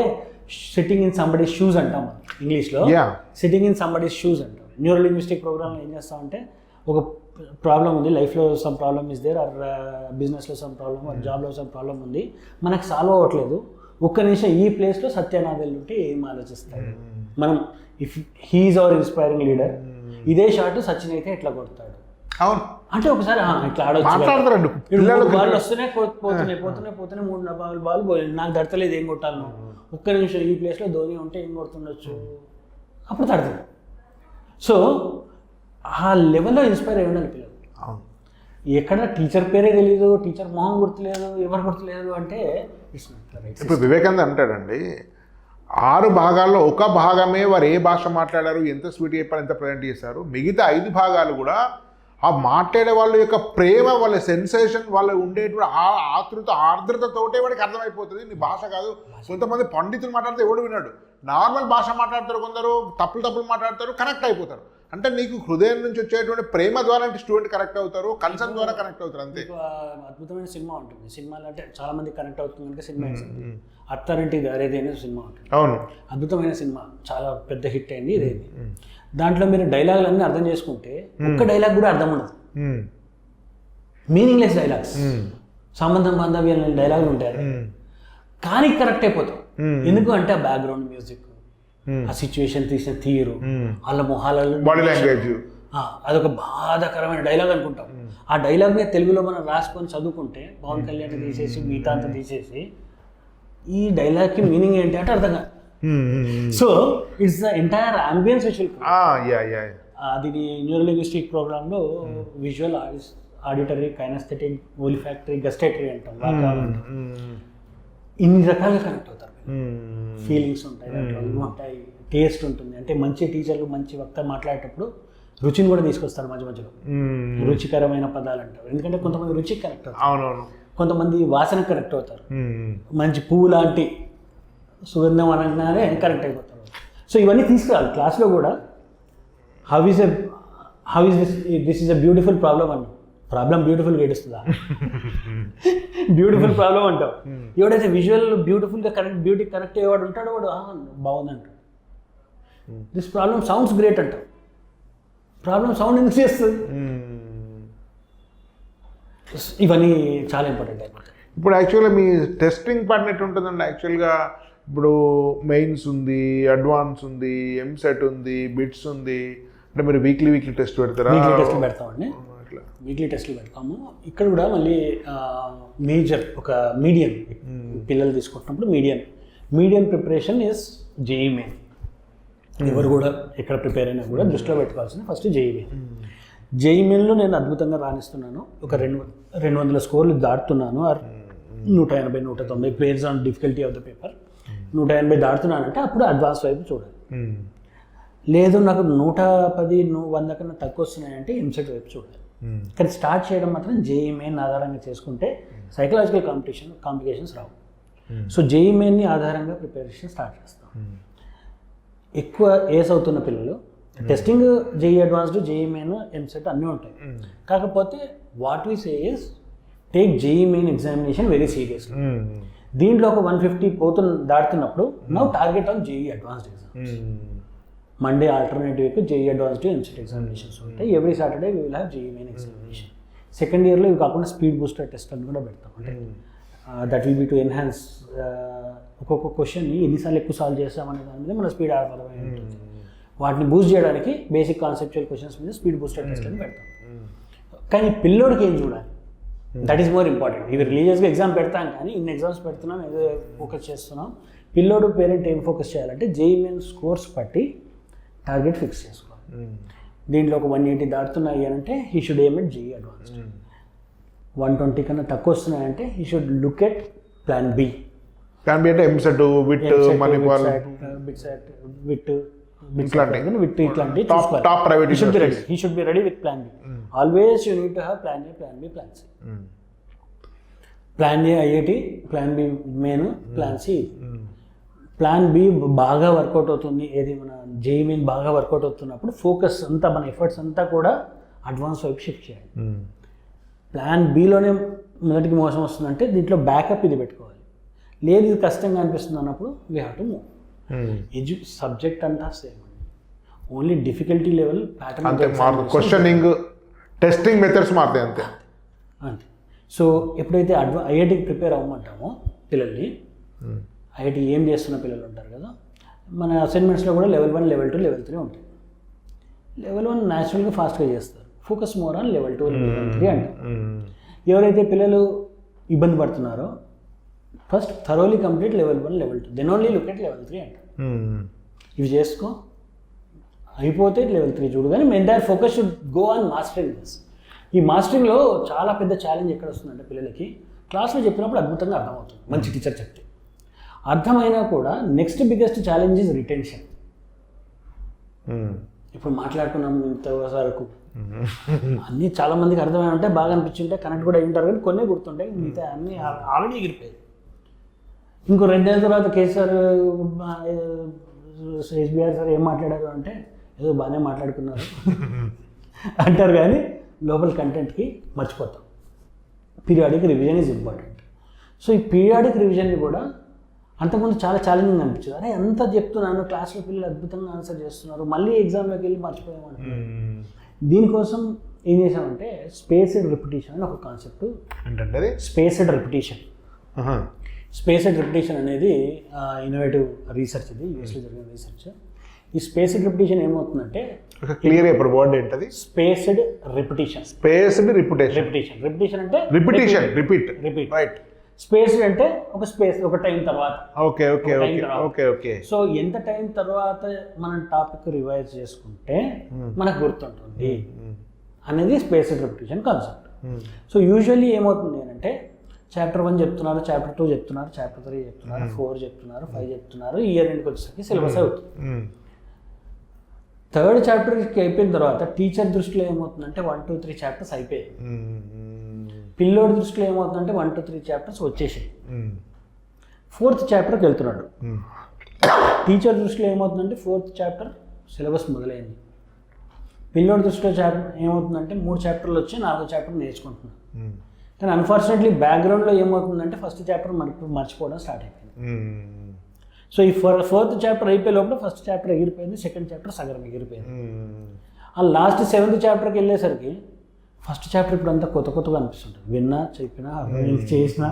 S2: సిట్టింగ్ ఇన్ సంబడీస్ షూస్ అంటాం మనం ఇంగ్లీష్లో. సిట్టింగ్ ఇన్ సంబడీస్ షూస్ అంటాం. న్యూరో లింగ్విస్టిక్ ప్రోగ్రామ్లో ఏం చేస్తామంటే ఒక ప్రాబ్లం ఉంది, లైఫ్లో some problem is there, or బిజినెస్లో సమ్ ప్రాబ్లమ్, ఆర్ జాబ్లో సమ్ ప్రాబ్లం ఉంది, మనకు సాల్వ్ అవ్వట్లేదు. ఒక్క నిమిషం ఈ ప్లేస్లో సత్యనాథల్ ఉంటే ఏం ఆలోచిస్తాడు మనం, if he is our inspiring leader, ఇదే షాట్ సచిన్ అయితే ఎట్లా కొడతాడు.
S3: అవును
S2: అంటే ఒకసారి ఇట్లా
S3: మాట్లాడతారు.
S2: బాల్ వస్తూనే పోతున్నాయి 3 బాల్ పోయింది, నాకు దడతలేదు ఏం కొట్టాలను, ఒక్క నిమిషం ఈ ప్లేస్లో ధోని ఉంటే ఏం కొడుతుండొచ్చు, అప్పుడు తడతాడు. సో ఆ లెవెల్లో ఇన్స్పైర్ అయి ఉండాలి పిల్లలు. ఎక్కడ టీచర్ పేరే తెలీదు, టీచర్ మొహం గుర్తులేదు, ఎవరు గుర్తులేదు అంటే
S1: ఇప్పుడు వివేకానంద అంటాడండి, 6 భాగాల్లో ఒక భాగమే వారు ఏ భాష మాట్లాడారు, ఎంత స్వీట్ చెప్పారు, ఎంత ప్రజెంట్ చేశారు, మిగతా 5 భాగాలు కూడా ఆ మాట్లాడే వాళ్ళ యొక్క ప్రేమ, వాళ్ళ సెన్సేషన్, వాళ్ళ ఉండేటువంటి ఆతృత ఆర్ద్రతతోటే వాడికి అర్థమైపోతుంది. నీ భాష కాదు. కొంతమంది పండితులు మాట్లాడితే ఎవడు విన్నాడు, నార్మల్ భాష మాట్లాడతారు, కొందరు తప్పులు మాట్లాడతారు, కనెక్ట్ అయిపోతారు. అంటే నీకు హృదయం నుంచి వచ్చేటువంటి ప్రేమ ద్వారా స్టూడెంట్ కనెక్ట్ అవుతారు, కన్సర్న్ ద్వారా కనెక్ట్ అవుతారు అంతే.
S2: మీకు అద్భుతమైన సినిమా ఉంటుంది. సినిమాలు అంటే చాలా మంది కనెక్ట్ అవుతుంది కనుక సినిమా అత్తారింటి దారేది అనే సినిమా ఉంటుంది.
S1: అవును,
S2: అద్భుతమైన సినిమా, చాలా పెద్ద హిట్ అయింది ఇదేది. దాంట్లో మీరు డైలాగులన్నీ అర్థం చేసుకుంటే ఒక్క డైలాగ్ కూడా అర్థం ఉండదు, మీనింగ్లెస్ డైలాగ్స్, సంబంధం బాంధవ్యాలు డైలాగులు ఉంటాయి, కానీ కరెక్ట్ అయిపోతాం. ఎందుకు అంటే ఆ బ్యాక్గ్రౌండ్ మ్యూజిక్, ఆ సిచ్యువేషన్ తీసిన తీరు, వాళ్ళ మొహాలలో
S1: బాడీ లాంగ్వేజ్,
S2: అదొక బాధాకరమైన డైలాగ్ అనుకుంటాం. ఆ డైలాగ్ మీద తెలుగులో మనం రాసుకొని చదువుకుంటే పవన్ కళ్యాణ్ తీసేసి మిగతా అంతా తీసేసి ఈ డైలాగ్కి మీనింగ్ ఏంటి అంటే అర్థం కాదు. So it's the entire ambience which will దీని న్యూరోలింగ్విస్టిక్ ప్రోగ్రాంలో విజువల్ ఆడిటరీ కైనస్థెటిక్ ఓలిఫాక్టరీ గస్టేటరీ అంటాం. ఇన్ని రకాలుగా కనెక్ట్ అవుతారు. ఫీలింగ్స్ ఉంటాయి, ఉంటాయి, టేస్ట్ ఉంటుంది. అంటే మంచి టీచర్లు మంచి వక్త మాట్లాడేటప్పుడు రుచిని కూడా తీసుకొస్తారు మధ్య మధ్యలో. రుచికరమైన పదాలు అంటారు, ఎందుకంటే కొంతమంది రుచికి కనెక్ట్ అవుతారు,
S1: అవునవును, కొంతమంది
S2: వాసనకు కనెక్ట్ అవుతారు, మంచి పువ్వు లాంటి సుగంధం అనగానే కనెక్ట్ అయిపోతారు. సో ఇవన్నీ తీసుకురావాలి క్లాస్లో కూడా. How is this is a beautiful problem అన్న ప్రాబ్లం బ్యూటిఫుల్గా ఏడుస్తుందా? బ్యూటిఫుల్ ప్రాబ్లం అంటావు. ఎవడైతే విజువల్ బ్యూటిఫుల్గా బ్యూటీ కనెక్ట్ అయ్యేవాడు ఉంటాడో వాడు బాగుందంటాడు. దిస్ ప్రాబ్లం సౌండ్స్ గ్రేట్ అంటావు. ప్రాబ్లం సౌండ్ ఎందుకు చేస్తుంది? ఇవన్నీ చాలా ఇంపార్టెంట్ అయిపోతాయి.
S1: ఇప్పుడు యాక్చువల్గా మీ టెస్టింగ్ పార్ట్ ఎట్లా ఉంటుందండి? యాక్చువల్గా ఇప్పుడు మెయిన్స్ ఉంది, అడ్వాన్స్ ఉంది, ఎంసెట్ ఉంది, బిట్స్ ఉంది. అంటే మీరు వీక్లీ టెస్ట్ పెడతారా?
S2: వీక్లీ టెస్ట్లు పెడతామండి, వీక్లీ టెస్ట్లు పెడతాము. ఇక్కడ కూడా మళ్ళీ మేజర్ ఒక మీడియం పిల్లలు తీసుకుంటున్నప్పుడు medium preparation is JEE main. ఎవరు కూడా ఎక్కడ ప్రిపేర్ అయినా కూడా దృష్టిలో పెట్టుకోవాల్సింది ఫస్ట్ జేఈ మెయిన్. జేఈ మెయిన్లో నేను అద్భుతంగా రాణిస్తున్నాను, ఒక 200 స్కోర్లు దాటుతున్నాను, 180, 190 based on difficulty of the paper 180 దాటుతున్నానంటే అప్పుడు అడ్వాన్స్ వైపు చూడాలి. లేదు నాకు 110, 100 కన్నా తక్కువ వస్తున్నాయంటే ఎంసెట్ వైపు చూడాలి. కానీ స్టార్ట్ చేయడం మాత్రం జేఈ మెయిన్ ఆధారంగా చేసుకుంటే సైకలాజికల్ కాంప్లికేషన్స్ రావు. సో జేఈ మెయిన్ని ఆధారంగా ప్రిపరేషన్ స్టార్ట్ చేస్తాం. ఎక్కువ ఏస్ అవుతున్న పిల్లలు testing JEE advanced, JEE main, EAMCET అన్నీ ఉంటాయి. కాకపోతే what we say is take JEE main examination very seriously. దీంట్లో ఒక 150 దాటుతున్నప్పుడు now target on JEE advanced exams. Monday alternative week JEE advanced EAMCET examinations ఉంటాయి. Every Saturday we will have JEE main examination. Second ఇయర్లో ఇవి కాకుండా speed booster test అని కూడా పెడతాం. అంటే that will be to enhance ఒక్కొక్క క్వశ్చన్ని ఎన్నిసార్లు ఎక్కువ సాల్వ్ చేస్తామనే దాని మీద మన స్పీడ్ ఆధారపడి ఉంటుంది. వాటిని బూస్ట్ చేయడానికి బేసిక్ కాన్సెప్చువల్ క్వశ్చన్స్ మీద స్పీడ్ బూస్టర్ టెస్ట్ అని పెడతాం. కానీ పిల్లోడికి ఏం చూడాలి, దట్ ఈస్ మోర్ ఇంపార్టెంట్. ఇవి రిలీజియస్గా ఎగ్జామ్ పెడతాం కానీ ఇన్ని ఎగ్జామ్స్ పెడుతున్నాం, ఏదో ఫోకస్ చేస్తున్నాం. పిల్లోడు పేరెంట్ ఏం ఫోకస్ చేయాలంటే జేఈ మెయిన్ స్కోర్స్ బట్టి టార్గెట్ ఫిక్స్ చేసుకోవాలి. దీంట్లో ఒక 180 దాటుతున్నాయి అంటే he should aim at JEE advanced. 120 కన్నా తక్కువ వస్తున్నాయంటే he should look at plan B.
S1: Plan B అంటే ఎంసెట్, విట్, మణిపాల్,
S2: ఇట్లాంటి
S1: top private.
S2: He should be ready with plan B. Always you need to have plan A, plan B, plan C. Plan A IIT, plan B main, plan C. Plan B బాగా work out అవుతుంది, ఏది మన JEE main బాగా work out అవుతున్నప్పుడు focus అంతా, మన efforts అంతా కూడా అడ్వాన్స్ వైపు షిఫ్ట్ చేయాలి. ప్లాన్ బిలోనే మొదటికి మోసం వస్తుందంటే దీంట్లో బ్యాకప్ ఇది పెట్టుకోవాలి. లేదు ఇది కష్టంగా అనిపిస్తుంది అన్నప్పుడు we have to move. Subject అంతా సేమ్ అండి, only difficulty level pattern,
S1: questioning, testing methods మారుతాయి అంతే.
S2: అంతే. సో ఎప్పుడైతే ఐఐటికి ప్రిపేర్ అవ్వమంటామో పిల్లల్ని, ఐఐటి ఏం చేస్తున్న పిల్లలు ఉంటారు కదా, మన అసైన్మెంట్స్లో కూడా లెవెల్ 1, లెవెల్ 2, లెవెల్ 3 ఉంటాయి. లెవెల్ 1 న్యాచురల్గా ఫాస్ట్గా చేస్తారు, focus more on level 2, level 3 అంటారు. ఎవరైతే పిల్లలు ఇబ్బంది పడుతున్నారో first thoroughly complete level 1, level 2, then only look at level 3 అంటారు. ఇవి చేసుకో, అయిపోతే లెవెల్ 3 చూడు. కానీ entire focus should go on mastering this. ఈ మాస్టరింగ్లో చాలా పెద్ద ఛాలెంజ్ ఎక్కడ వస్తుందంటే పిల్లలకి క్లాస్లో చెప్పినప్పుడు అద్భుతంగా అర్థమవుతుంది, మంచి టీచర్ చెప్తే అర్థమైనా కూడా next biggest challenge is retention. ఇప్పుడు మాట్లాడుకున్నాం ఇంతవరకు అన్నీ చాలా మందికి అర్థమై ఉంటాయి, బాగా అనిపించుంటే కనెక్ట్ కూడా అయి ఉంటారు, కానీ కొన్ని గుర్తుంటాయి, మిగతా అన్నీ ఆల్రెడీ ఎగిరిపోయాయి. ఇంకో 2 నెలల తర్వాత కేసీఆర్ ఎస్బీఆర్ సార్ ఏం మాట్లాడారు అంటే ఏదో బాగానే మాట్లాడుకున్నారు అంటారు, కానీ లోపల కంటెంట్కి మర్చిపోతాం. Periodic revision is important. So ఈ పీరియాడిక్ రివిజన్ని కూడా అంతకుముందు చాలా ఛాలెంజింగ్ అనిపించింది. అరే ఎంత చెప్తున్నాను, క్లాస్లో పిల్లలు అద్భుతంగా ఆన్సర్ చేస్తున్నారు, మళ్ళీ ఎగ్జామ్లోకి వెళ్ళి మర్చిపోయామంటారు. దీనికోసం ఏం చేసామంటే స్పేస్డ్ రిపిటేషన్ అని ఒక కాన్సెప్ట్.
S1: ఏంటంటే
S2: స్పేస్డ్ రిపిటేషన్. స్పేస్డ్ రిపిటేషన్ అనేది ఇన్నోవేటివ్ రీసెర్చ్, ఇది యూఎస్లో జరిగిన రీసెర్చ్. ఈ స్పేస్డ్ రిపిటేషన్ ఏమవుతుందంటే
S1: క్లియర్ ఇప్పుడు వర్డ్ ఏంటది?
S2: Spaced repetition.
S1: Spaced repetition.
S2: Repetition అంటే
S1: రిపిటేషన్, రిపీట్.
S2: రైట్. స్పేస్డ్ అంటే ఒక స్పేస్, ఒక టైం తర్వాత.
S1: Okay okay okay okay.
S2: So ఎంత టైం తర్వాత మనం టాపిక్ రివైజ్ చేసుకుంటే మనకు గుర్తుంటుంది అనేది spaced repetition concept. So usually ఏమవుతుంది అంటే చాప్టర్ 1 చెప్తున్నారు, చాప్టర్ 2 చెప్తున్నారు, చాప్టర్ 3 చెప్తున్నారు, 4 చెప్తున్నారు, 5 చెప్తున్నారు. ఇయర్ ఎండ్కి వచ్చేసరికి సిలబస్ అవుతుంది. 3rd చాప్టర్కి అయిపోయిన తర్వాత టీచర్ దృష్టిలో ఏమవుతుందంటే 1, 2, 3 చాప్టర్స్ అయిపోయాయి. పిల్లోడి దృష్టిలో ఏమవుతుందంటే 1, 2, 3 చాప్టర్స్ వచ్చేసాయి. 4th చాప్టర్కి వెళ్తున్నాడు. టీచర్ దృష్టిలో ఏమవుతుందంటే 4th చాప్టర్ సిలబస్ మొదలైంది. పిల్లోడి దృష్టిలో ఏమవుతుందంటే 3 చాప్టర్లు వచ్చి 4వ చాప్టర్ నేర్చుకుంటున్నాడు. కానీ అన్ఫార్చునేట్లీ బ్యాక్గ్రౌండ్లో ఏమవుతుందంటే ఫస్ట్ చాప్టర్ మర్చిపోవడం స్టార్ట్ అయిపోయింది. సో ఈ 4th చాప్టర్ అయిపోయే లోపల ఫస్ట్ చాప్టర్ ఎగిరిపోయింది, 2nd చాప్టర్ సగం ఎగిరిపోయింది. ఆ లాస్ట్ 7th చాప్టర్కి వెళ్ళేసరికి ఫస్ట్ చాప్టర్ ఇప్పుడు అంతా కొత్తగా అనిపిస్తుంటుంది. విన్నా, చెప్పినా, చేసినా,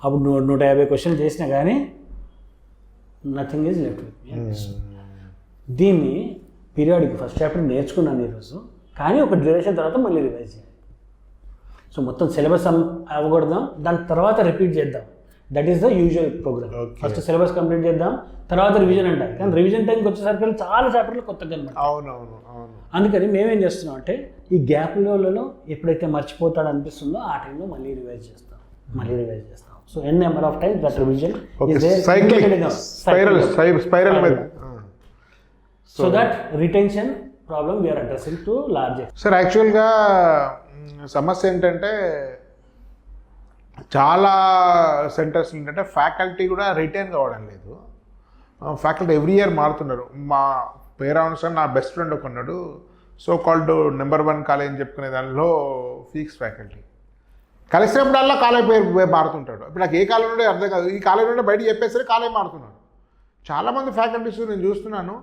S2: అప్పుడు 150 క్వశ్చన్ చేసినా కానీ nothing is left with me. దీన్ని పీరియాడిక్ ఫస్ట్ చాప్టర్ నేర్చుకున్నాను ఈరోజు, కానీ ఒక డ్యూరేషన్ తర్వాత మళ్ళీ రివైజ్ చేయాలి. సో మొత్తం సిలబస్ అవ్వకూడదాం, దాని తర్వాత రిపీట్ చేద్దాం. That is the usual program. First syllabus complete చేద్దాం, తర్వాత రివిజన్ అంటారు. కానీ రివిజన్ టైంకి వచ్చేసరికి చాలా చాప్టర్లు కొత్తగా అనమాట.
S1: అవునవును.
S2: అందుకని మేమేం చేస్తున్నాం అంటే ఈ గ్యాప్లలో ఎప్పుడైతే మర్చిపోతాడో అనిపిస్తుందో ఆ టైంలో మళ్ళీ రివైజ్ చేస్తాం. So n number of times that revision so that retention problem we are addressing to large.
S1: Sir యాక్చువల్గా సమస్య ఏంటంటే చాలా సెంటర్స్ ఏంటంటే ఫ్యాకల్టీ కూడా రిటైన్ కావడం లేదు. ఫ్యాకల్టీ ఎవ్రీ ఇయర్ మారుతున్నారు. మా పేరెంట్స్ నా బెస్ట్ ఫ్రెండ్ ఒక ఉన్నాడు, సో కాల్డ్ నెంబర్ 1 కాలేజ్ అని చెప్పుకునే దానిలో ఫిక్స్ ఫ్యాకల్టీ. కలిసినప్పుడల్లా కాలేజ్ పేరు మారుతుంటాడు. ఇప్పుడు నాకు ఏ కాలేజ్ నుండి అర్థం కాదు. ఈ కాలేజ్ నుండి బయట చెప్పేసరి కాలేజ్ మారుతున్నాడు. చాలామంది ఫ్యాకల్టీస్ నేను చూస్తున్నాను,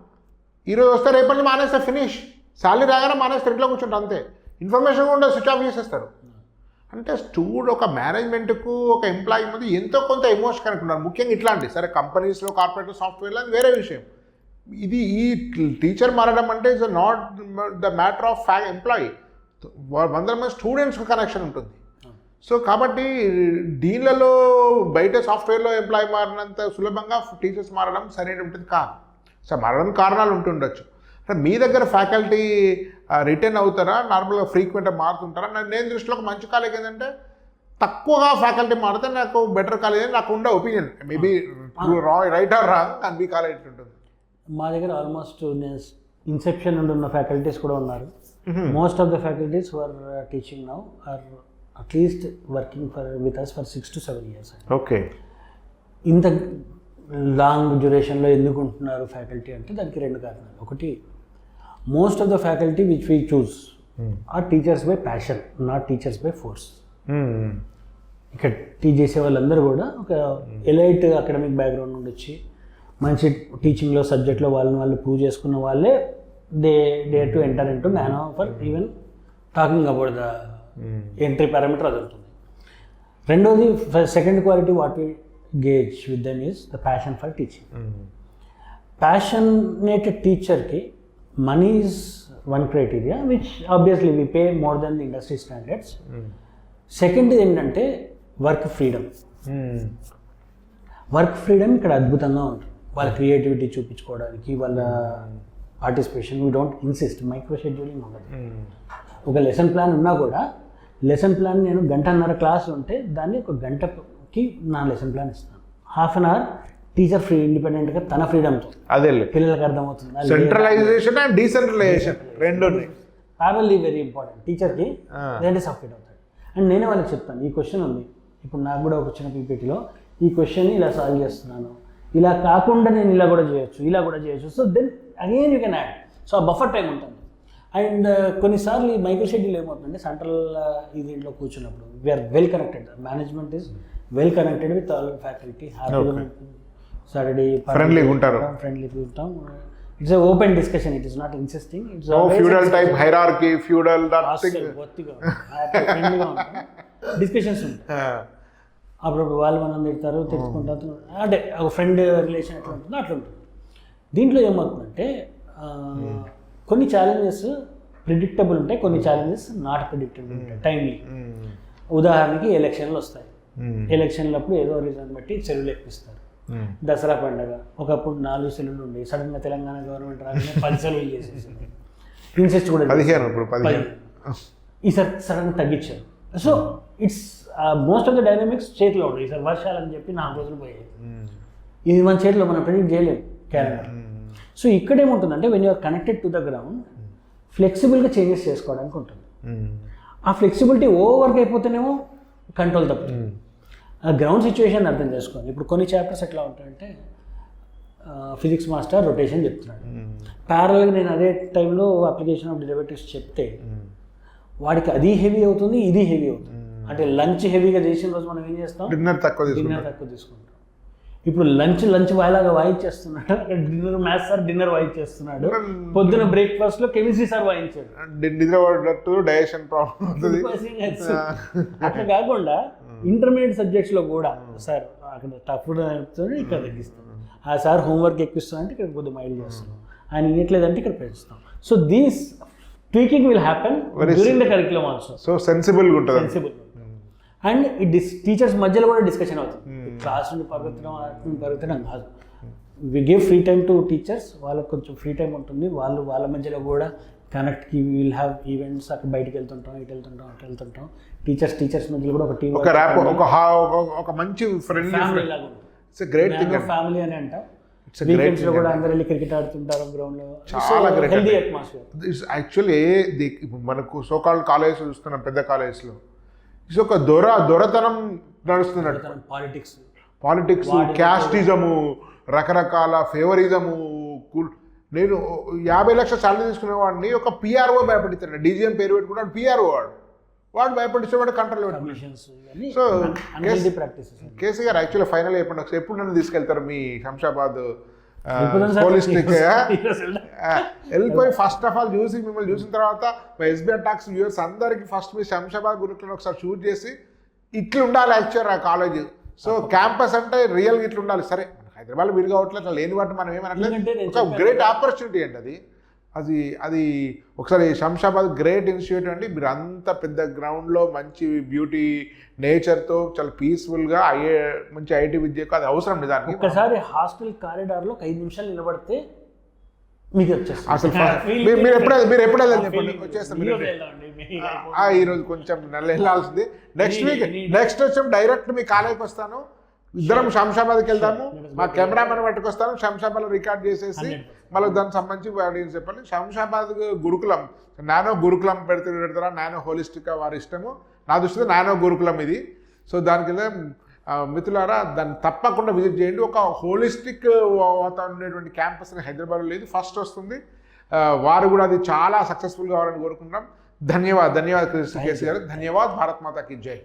S1: ఈరోజు వస్తే రేపటి మానేస్తే ఫినిష్, శాలరీ రాగానే మానేస్తే ఇంట్లో కూర్చుంటారు అంతే, ఇన్ఫర్మేషన్ కూడా స్విచ్ ఆఫ్ చేసేస్తారు. అంటే ఒక మేనేజ్మెంట్కు ఒక ఎంప్లాయీ మధ్య ఎంతో కొంత ఎమోషన్ కనెక్ట్ ఉన్నారు. ముఖ్యంగా ఇట్లాంటి సరే కంపెనీస్లో, కార్పొరేట్ సాఫ్ట్వేర్లో అది వేరే విషయం. ఇది ఈ టీచర్ మారడం అంటే it's not the matter of employee. 100 మంది స్టూడెంట్స్కి కనెక్షన్ ఉంటుంది. సో కాబట్టి దీనిలలో బయట సాఫ్ట్వేర్లో ఎంప్లాయీ మారినంత సులభంగా టీచర్స్ మారడం సరైన ఉంటుంది కాదు. సో మారడం కారణాలు ఉంటుండొచ్చు. అంటే మీ దగ్గర ఫ్యాకల్టీ రిటర్న్ అవుతారా, నార్మల్గా ఫ్రీక్వెంట్గా మారుతుంటారా? నేను దృష్టిలో ఒక మంచి కాలేజ్ ఏంటంటే తక్కువగా ఫ్యాకల్టీ మారితే నాకు బెటర్ కాలేజ్ అని నాకు ఉండే opinion. Maybe right are wrong కానీ మీ కాలేజ్ ఉంటుంది.
S2: మా దగ్గర ఆల్మోస్ట్ ఇన్సెప్షన్ నుండి ఉన్న ఫ్యాకల్టీస్ కూడా ఉన్నారు. Most of the faculties were teaching now are at least working with us for 6 to 7 years.
S1: Okay.
S2: ఇంత లాంగ్ డ్యూరేషన్లో ఎందుకు ఉంటున్నారు ఫ్యాకల్టీ అంటే దానికి 2 కారణాలు. ఒకటి, most of the faculty which we choose are teachers by passion, not teachers by force. ఇక్కడ teach చేసే వాళ్ళందరూ కూడా ఒక ఎలైట్ అకాడమిక్ బ్యాక్గ్రౌండ్ నుండి వచ్చి మంచి టీచింగ్లో సబ్జెక్ట్లో వాళ్ళు ప్రూవ్ చేసుకున్న వాళ్ళే they to enter into man for even talking about the entry parameter అది ఉంటుంది. రెండోది, second quality what we gauge with them is the passion for teaching. Passionated టీచర్కి money is one criteria which obviously we pay more than the industry standards. Second ఏంటంటే work freedom. Work freedom ఇక్కడ అద్భుతంగా ఉంటుంది. వాళ్ళ creativity చూపించుకోవడానికి, వాళ్ళ participation. We don't insist, micro scheduling ఉండదు. ఒక లెసన్ ప్లాన్ ఉన్నా కూడా లెసన్ ప్లాన్ నేను 1.5 గంట క్లాస్ ఉంటే దాన్ని 1 గంటకి నా లెసన్ ప్లాన్ ఇస్తాను. ½ అన్ అవర్ టీచర్ ఫ్రీ ఇండిపెండెంట్గా తన ఫ్రీడమ్తో
S1: అదే
S2: పిల్లలకి అర్థమవుతుంది.
S1: సెంట్రలైజేషన్ అండ్ డీసెంట్రలైజేషన్ రెండు
S2: ప్యారల్లీ వెరీ ఇంపార్టెంట్. టీచర్కి రెండు సఫ్ట్ అవుతాయి. అండ్ నేనే వాళ్ళకి చెప్తాను, ఈ క్వశ్చన్ ఉంది, ఇప్పుడు నాకు కూడా ఒక చిన్న పీపీటీలో ఈ క్వశ్చన్ని ఇలా సాల్వ్ చేస్తున్నాను, ఇలా కాకుండా నేను ఇలా కూడా చేయొచ్చు. So then again you can add. So ఆ బఫర్ టైం ఉంటుంది. అండ్ కొన్నిసార్లు ఈ మైక్రో షెడ్యూల్ ఏమవుతుందంటే సెంట్రల్ ఈ దీంట్లో కూర్చున్నప్పుడు we are well connected, management is well connected with all faculty, హ్యాపీగా సాటర్డే
S3: ఫ్రెండ్లీగా ఉంటారు.
S2: ఫ్రెండ్లీగా ఉంటాం. It's open discussion, it is not insisting. It's
S3: feudal type hierarchy, feudal
S2: ఫ్రెండ్లీగా ఉంటాం, డిస్కషన్స్ ఉంటాయి. అప్పుడప్పుడు వాళ్ళు మనం తిడతారు, తెలుసుకుంటారు, అంటే ఒక ఫ్రెండ్ రిలేషన్ ఎట్లా ఉంటుందో అట్లా ఉంటుంది. దీంట్లో ఏమవుతుందంటే కొన్ని ఛాలెంజెస్ ప్రిడిక్టబుల్ ఉంటాయి, కొన్ని ఛాలెంజెస్ నాట్ ప్రిడిక్టబుల్ ఉంటాయి, టైమ్లీ. ఉదాహరణకి ఎలక్షన్లు వస్తాయి. ఎలక్షన్లప్పుడు ఏదో రీజన్ బట్టి సెలవులు ఎక్కిస్తారు. దసరా పండుగ ఒకప్పుడు 4 సెలవులు ఉండేవి, సడన్గా తెలంగాణ గవర్నమెంట్ రాగానే 10 సెలవులు చేసేసింది. ఇన్సెస్ట్ కూడా
S3: 15.
S2: ఈసారి సడన్గా తగ్గించారు. So it's most of the dynamics చేతిలో ఉండవు. ఈసారి వర్షాలు అని చెప్పి 4 రోజులు పోయాయి. ఇది మన చేతిలో మనం ప్రెడిక్ట్ చేయలేము క్యాలెండర్. సో ఇక్కడ ఏముంటుందంటే when you're connected to the ground ఫ్లెక్సిబుల్గా చేంజెస్ చేసుకోవడానికి ఉంటుంది. ఆ ఫ్లెక్సిబిలిటీ ఓవర్గా అయిపోతేనేమో కంట్రోల్ తప్పుతుంది. ఆ గ్రౌండ్ సిచ్యువేషన్ అర్థం చేసుకోండి. ఇప్పుడు కొన్ని చాప్టర్స్ ఎట్లా ఉంటాయంటే ఫిజిక్స్ మాస్టర్ రొటేషన్ చెప్తున్నాడు, ప్యారల్గా నేను అదే టైంలో అప్లికేషన్ ఆఫ్ డెరివేటివ్స్ చెప్తే వాడికి అది హెవీ అవుతుంది, ఇది హెవీ అవుతుంది. అంటే లంచ్ హెవీగా చేసిన రోజు మనం ఏం చేస్తాం,
S3: డిన్నర్ తక్కువ
S2: తీసుకుంటాం. ఇప్పుడు లంచ్ వాయిలాగా వాయించేస్తున్నాడు, డిన్నర్ మ్యాథ్స్ సార్ డిన్నర్ వాయించేస్తున్నాడు, పొద్దున బ్రేక్ఫాస్ట్ లో కెమిస్ట్రీ సార్ వాయించాడు.
S3: డైజెషన్ ప్రాబ్లం అవుతుంది.
S2: అట్లా కాకుండా ఇంటర్మీడియట్ సబ్జెక్ట్స్ లో కూడా సార్ అక్కడ టఫ్ ఇక్కడ తగ్గిస్తాం, ఆ సార్ హోంవర్క్ ఎక్కిస్తున్నా అంటే ఇక్కడ కొద్దిగా మైల్డ్ చేస్తాం, ఆయన ఇవ్వట్లేదంటే ఇక్కడ పెంచుతాం. So these tweaking will happen during the curriculum also.
S3: So sensible ఉంటుంది.
S2: అండ్ ఈ టీచర్స్ మధ్యలో కూడా డిస్కషన్ అవుతుంది. క్లాస్ నుండి పరుగుతడం కాదు. We give free time to teachers, వాళ్ళకి కొంచెం ఫ్రీ టైం ఉంటుంది. వాళ్ళ మధ్యలో కూడా కనెక్ట్కి విల్ హ్యావ్ ఈవెంట్స్, అక్కడ బయటకు వెళ్తుంటాం, ఇటు వెళ్తుంటాం, అటు వెళ్తుంటాం. టీచర్స్ మధ్యలో కూడా ఒక టీం,
S3: ఒక మంచి ఫ్రెండ్లీ
S2: ఫ్యామిలీ లాగా ఉంటుంది.
S3: ఇట్స్ గ్రేట్ థింగ్,
S2: ఫ్యామిలీ అని అంటాం. వీకెండ్స్ లో కూడా అందరూ వెళ్ళి క్రికెట్ ఆడుతుంటారు గ్రౌండ్ లో.
S3: చాలా
S2: హెల్దీ అట్మాస్ఫియర్.
S3: యాక్చువల్లీ మనకు సోకాల్డ్ కాలేజ్ చూస్తున్నాం, పెద్ద కాలేజ్లో ఇది ఒక దొరతనం నడుస్తున్నట్టు. పాలిటిక్స్, క్యాస్టిజము, రకరకాల ఫేవరిజము. నేను 50 లక్షల శాలరీ తీసుకునేవాడిని ఒక పిఆర్ఓ భయపడిస్తాడు, డీజీఎం పేరు పెట్టుకున్నాడు పిఆర్ఓ, వాడు భయపడిస్తే కంట్రోల్ పెట్టుకున్నాడు. సో కేసీఆర్ యాక్చువల్లీ ఫైనల్ అయిపోయింది. ఒకసారి ఎప్పుడు నన్ను తీసుకెళ్తారు మీ శంషాబాద్ పోలీస్కి వెళ్ళిపోయి ఫస్ట్ ఆఫ్ ఆల్ చూసి, మిమ్మల్ని చూసిన తర్వాత ఎస్బీఐ టాక్స్ వ్యూవర్స్ అందరికి ఫస్ట్ మీ శంషాబాద్ గురుకులను ఒకసారి షూట్ చేసి ఇట్లా ఉండాలి యాక్చువల్ ఆ కాలేజ్. సో క్యాంపస్ అంటే రియల్గా ఇట్లా ఉండాలి. సరే హైదరాబాద్ విడిగా అవట్లేదు, అట్లా లేని వాటి మనం ఏమనట్లేదు, ఒక గ్రేట్ ఆపర్చునిటీ అండి అది ఒకసారి శంషాబాద్ గ్రేట్ ఇన్స్టిట్యూట్ అండి. మీరు అంత పెద్ద గ్రౌండ్లో మంచి బ్యూటీ నేచర్తో చాలా పీస్ఫుల్గా మంచి ఐటీ విద్యకు అది అవసరం నిజానికి.
S2: ఒకసారి హాస్టల్ కారిడార్లో 5 నిమిషాలు నిలబడితే మీకు వచ్చేస్తుంది.
S3: అసలు మీరు ఎప్పుడు వెళ్ళాలి చెప్పండి, వచ్చేస్తాం. ఈరోజు కొంచెం నెల వెళ్ళాల్సింది. నెక్స్ట్ వచ్చాం డైరెక్ట్ మీ కాలేజీకి వస్తాను, ఇద్దరం శంషాబాద్కి వెళ్దాము, మా కెమెరామెన్ పట్టుకొస్తాను, శంషాబాద్లో రికార్డ్ చేసేసి మళ్ళీ దానికి సంబంధించి ఆడియన్స్ చెప్పండి. శంషాబాద్ గురుకులం, నానో గురుకులం పెడతారా, నానో హోలిస్టిక్ వారి ఇష్టము. నా దృష్టిలో నానో గురుకులం ఇది. సో దానికి మిత్రులారా దాన్ని తప్పకుండా విజిట్ చేయండి. ఒక హోలిస్టిక్ వాతావరణం ఉండేటువంటి క్యాంపస్ హైదరాబాద్లో లేదు, ఫస్ట్ వస్తుంది. వారు కూడా అది చాలా సక్సెస్ఫుల్ కావాలని కోరుకుంటున్నాం. ధన్యవాద్ కేసీ గారు, ధన్యవాద్. భారత్ మాతాకి జై.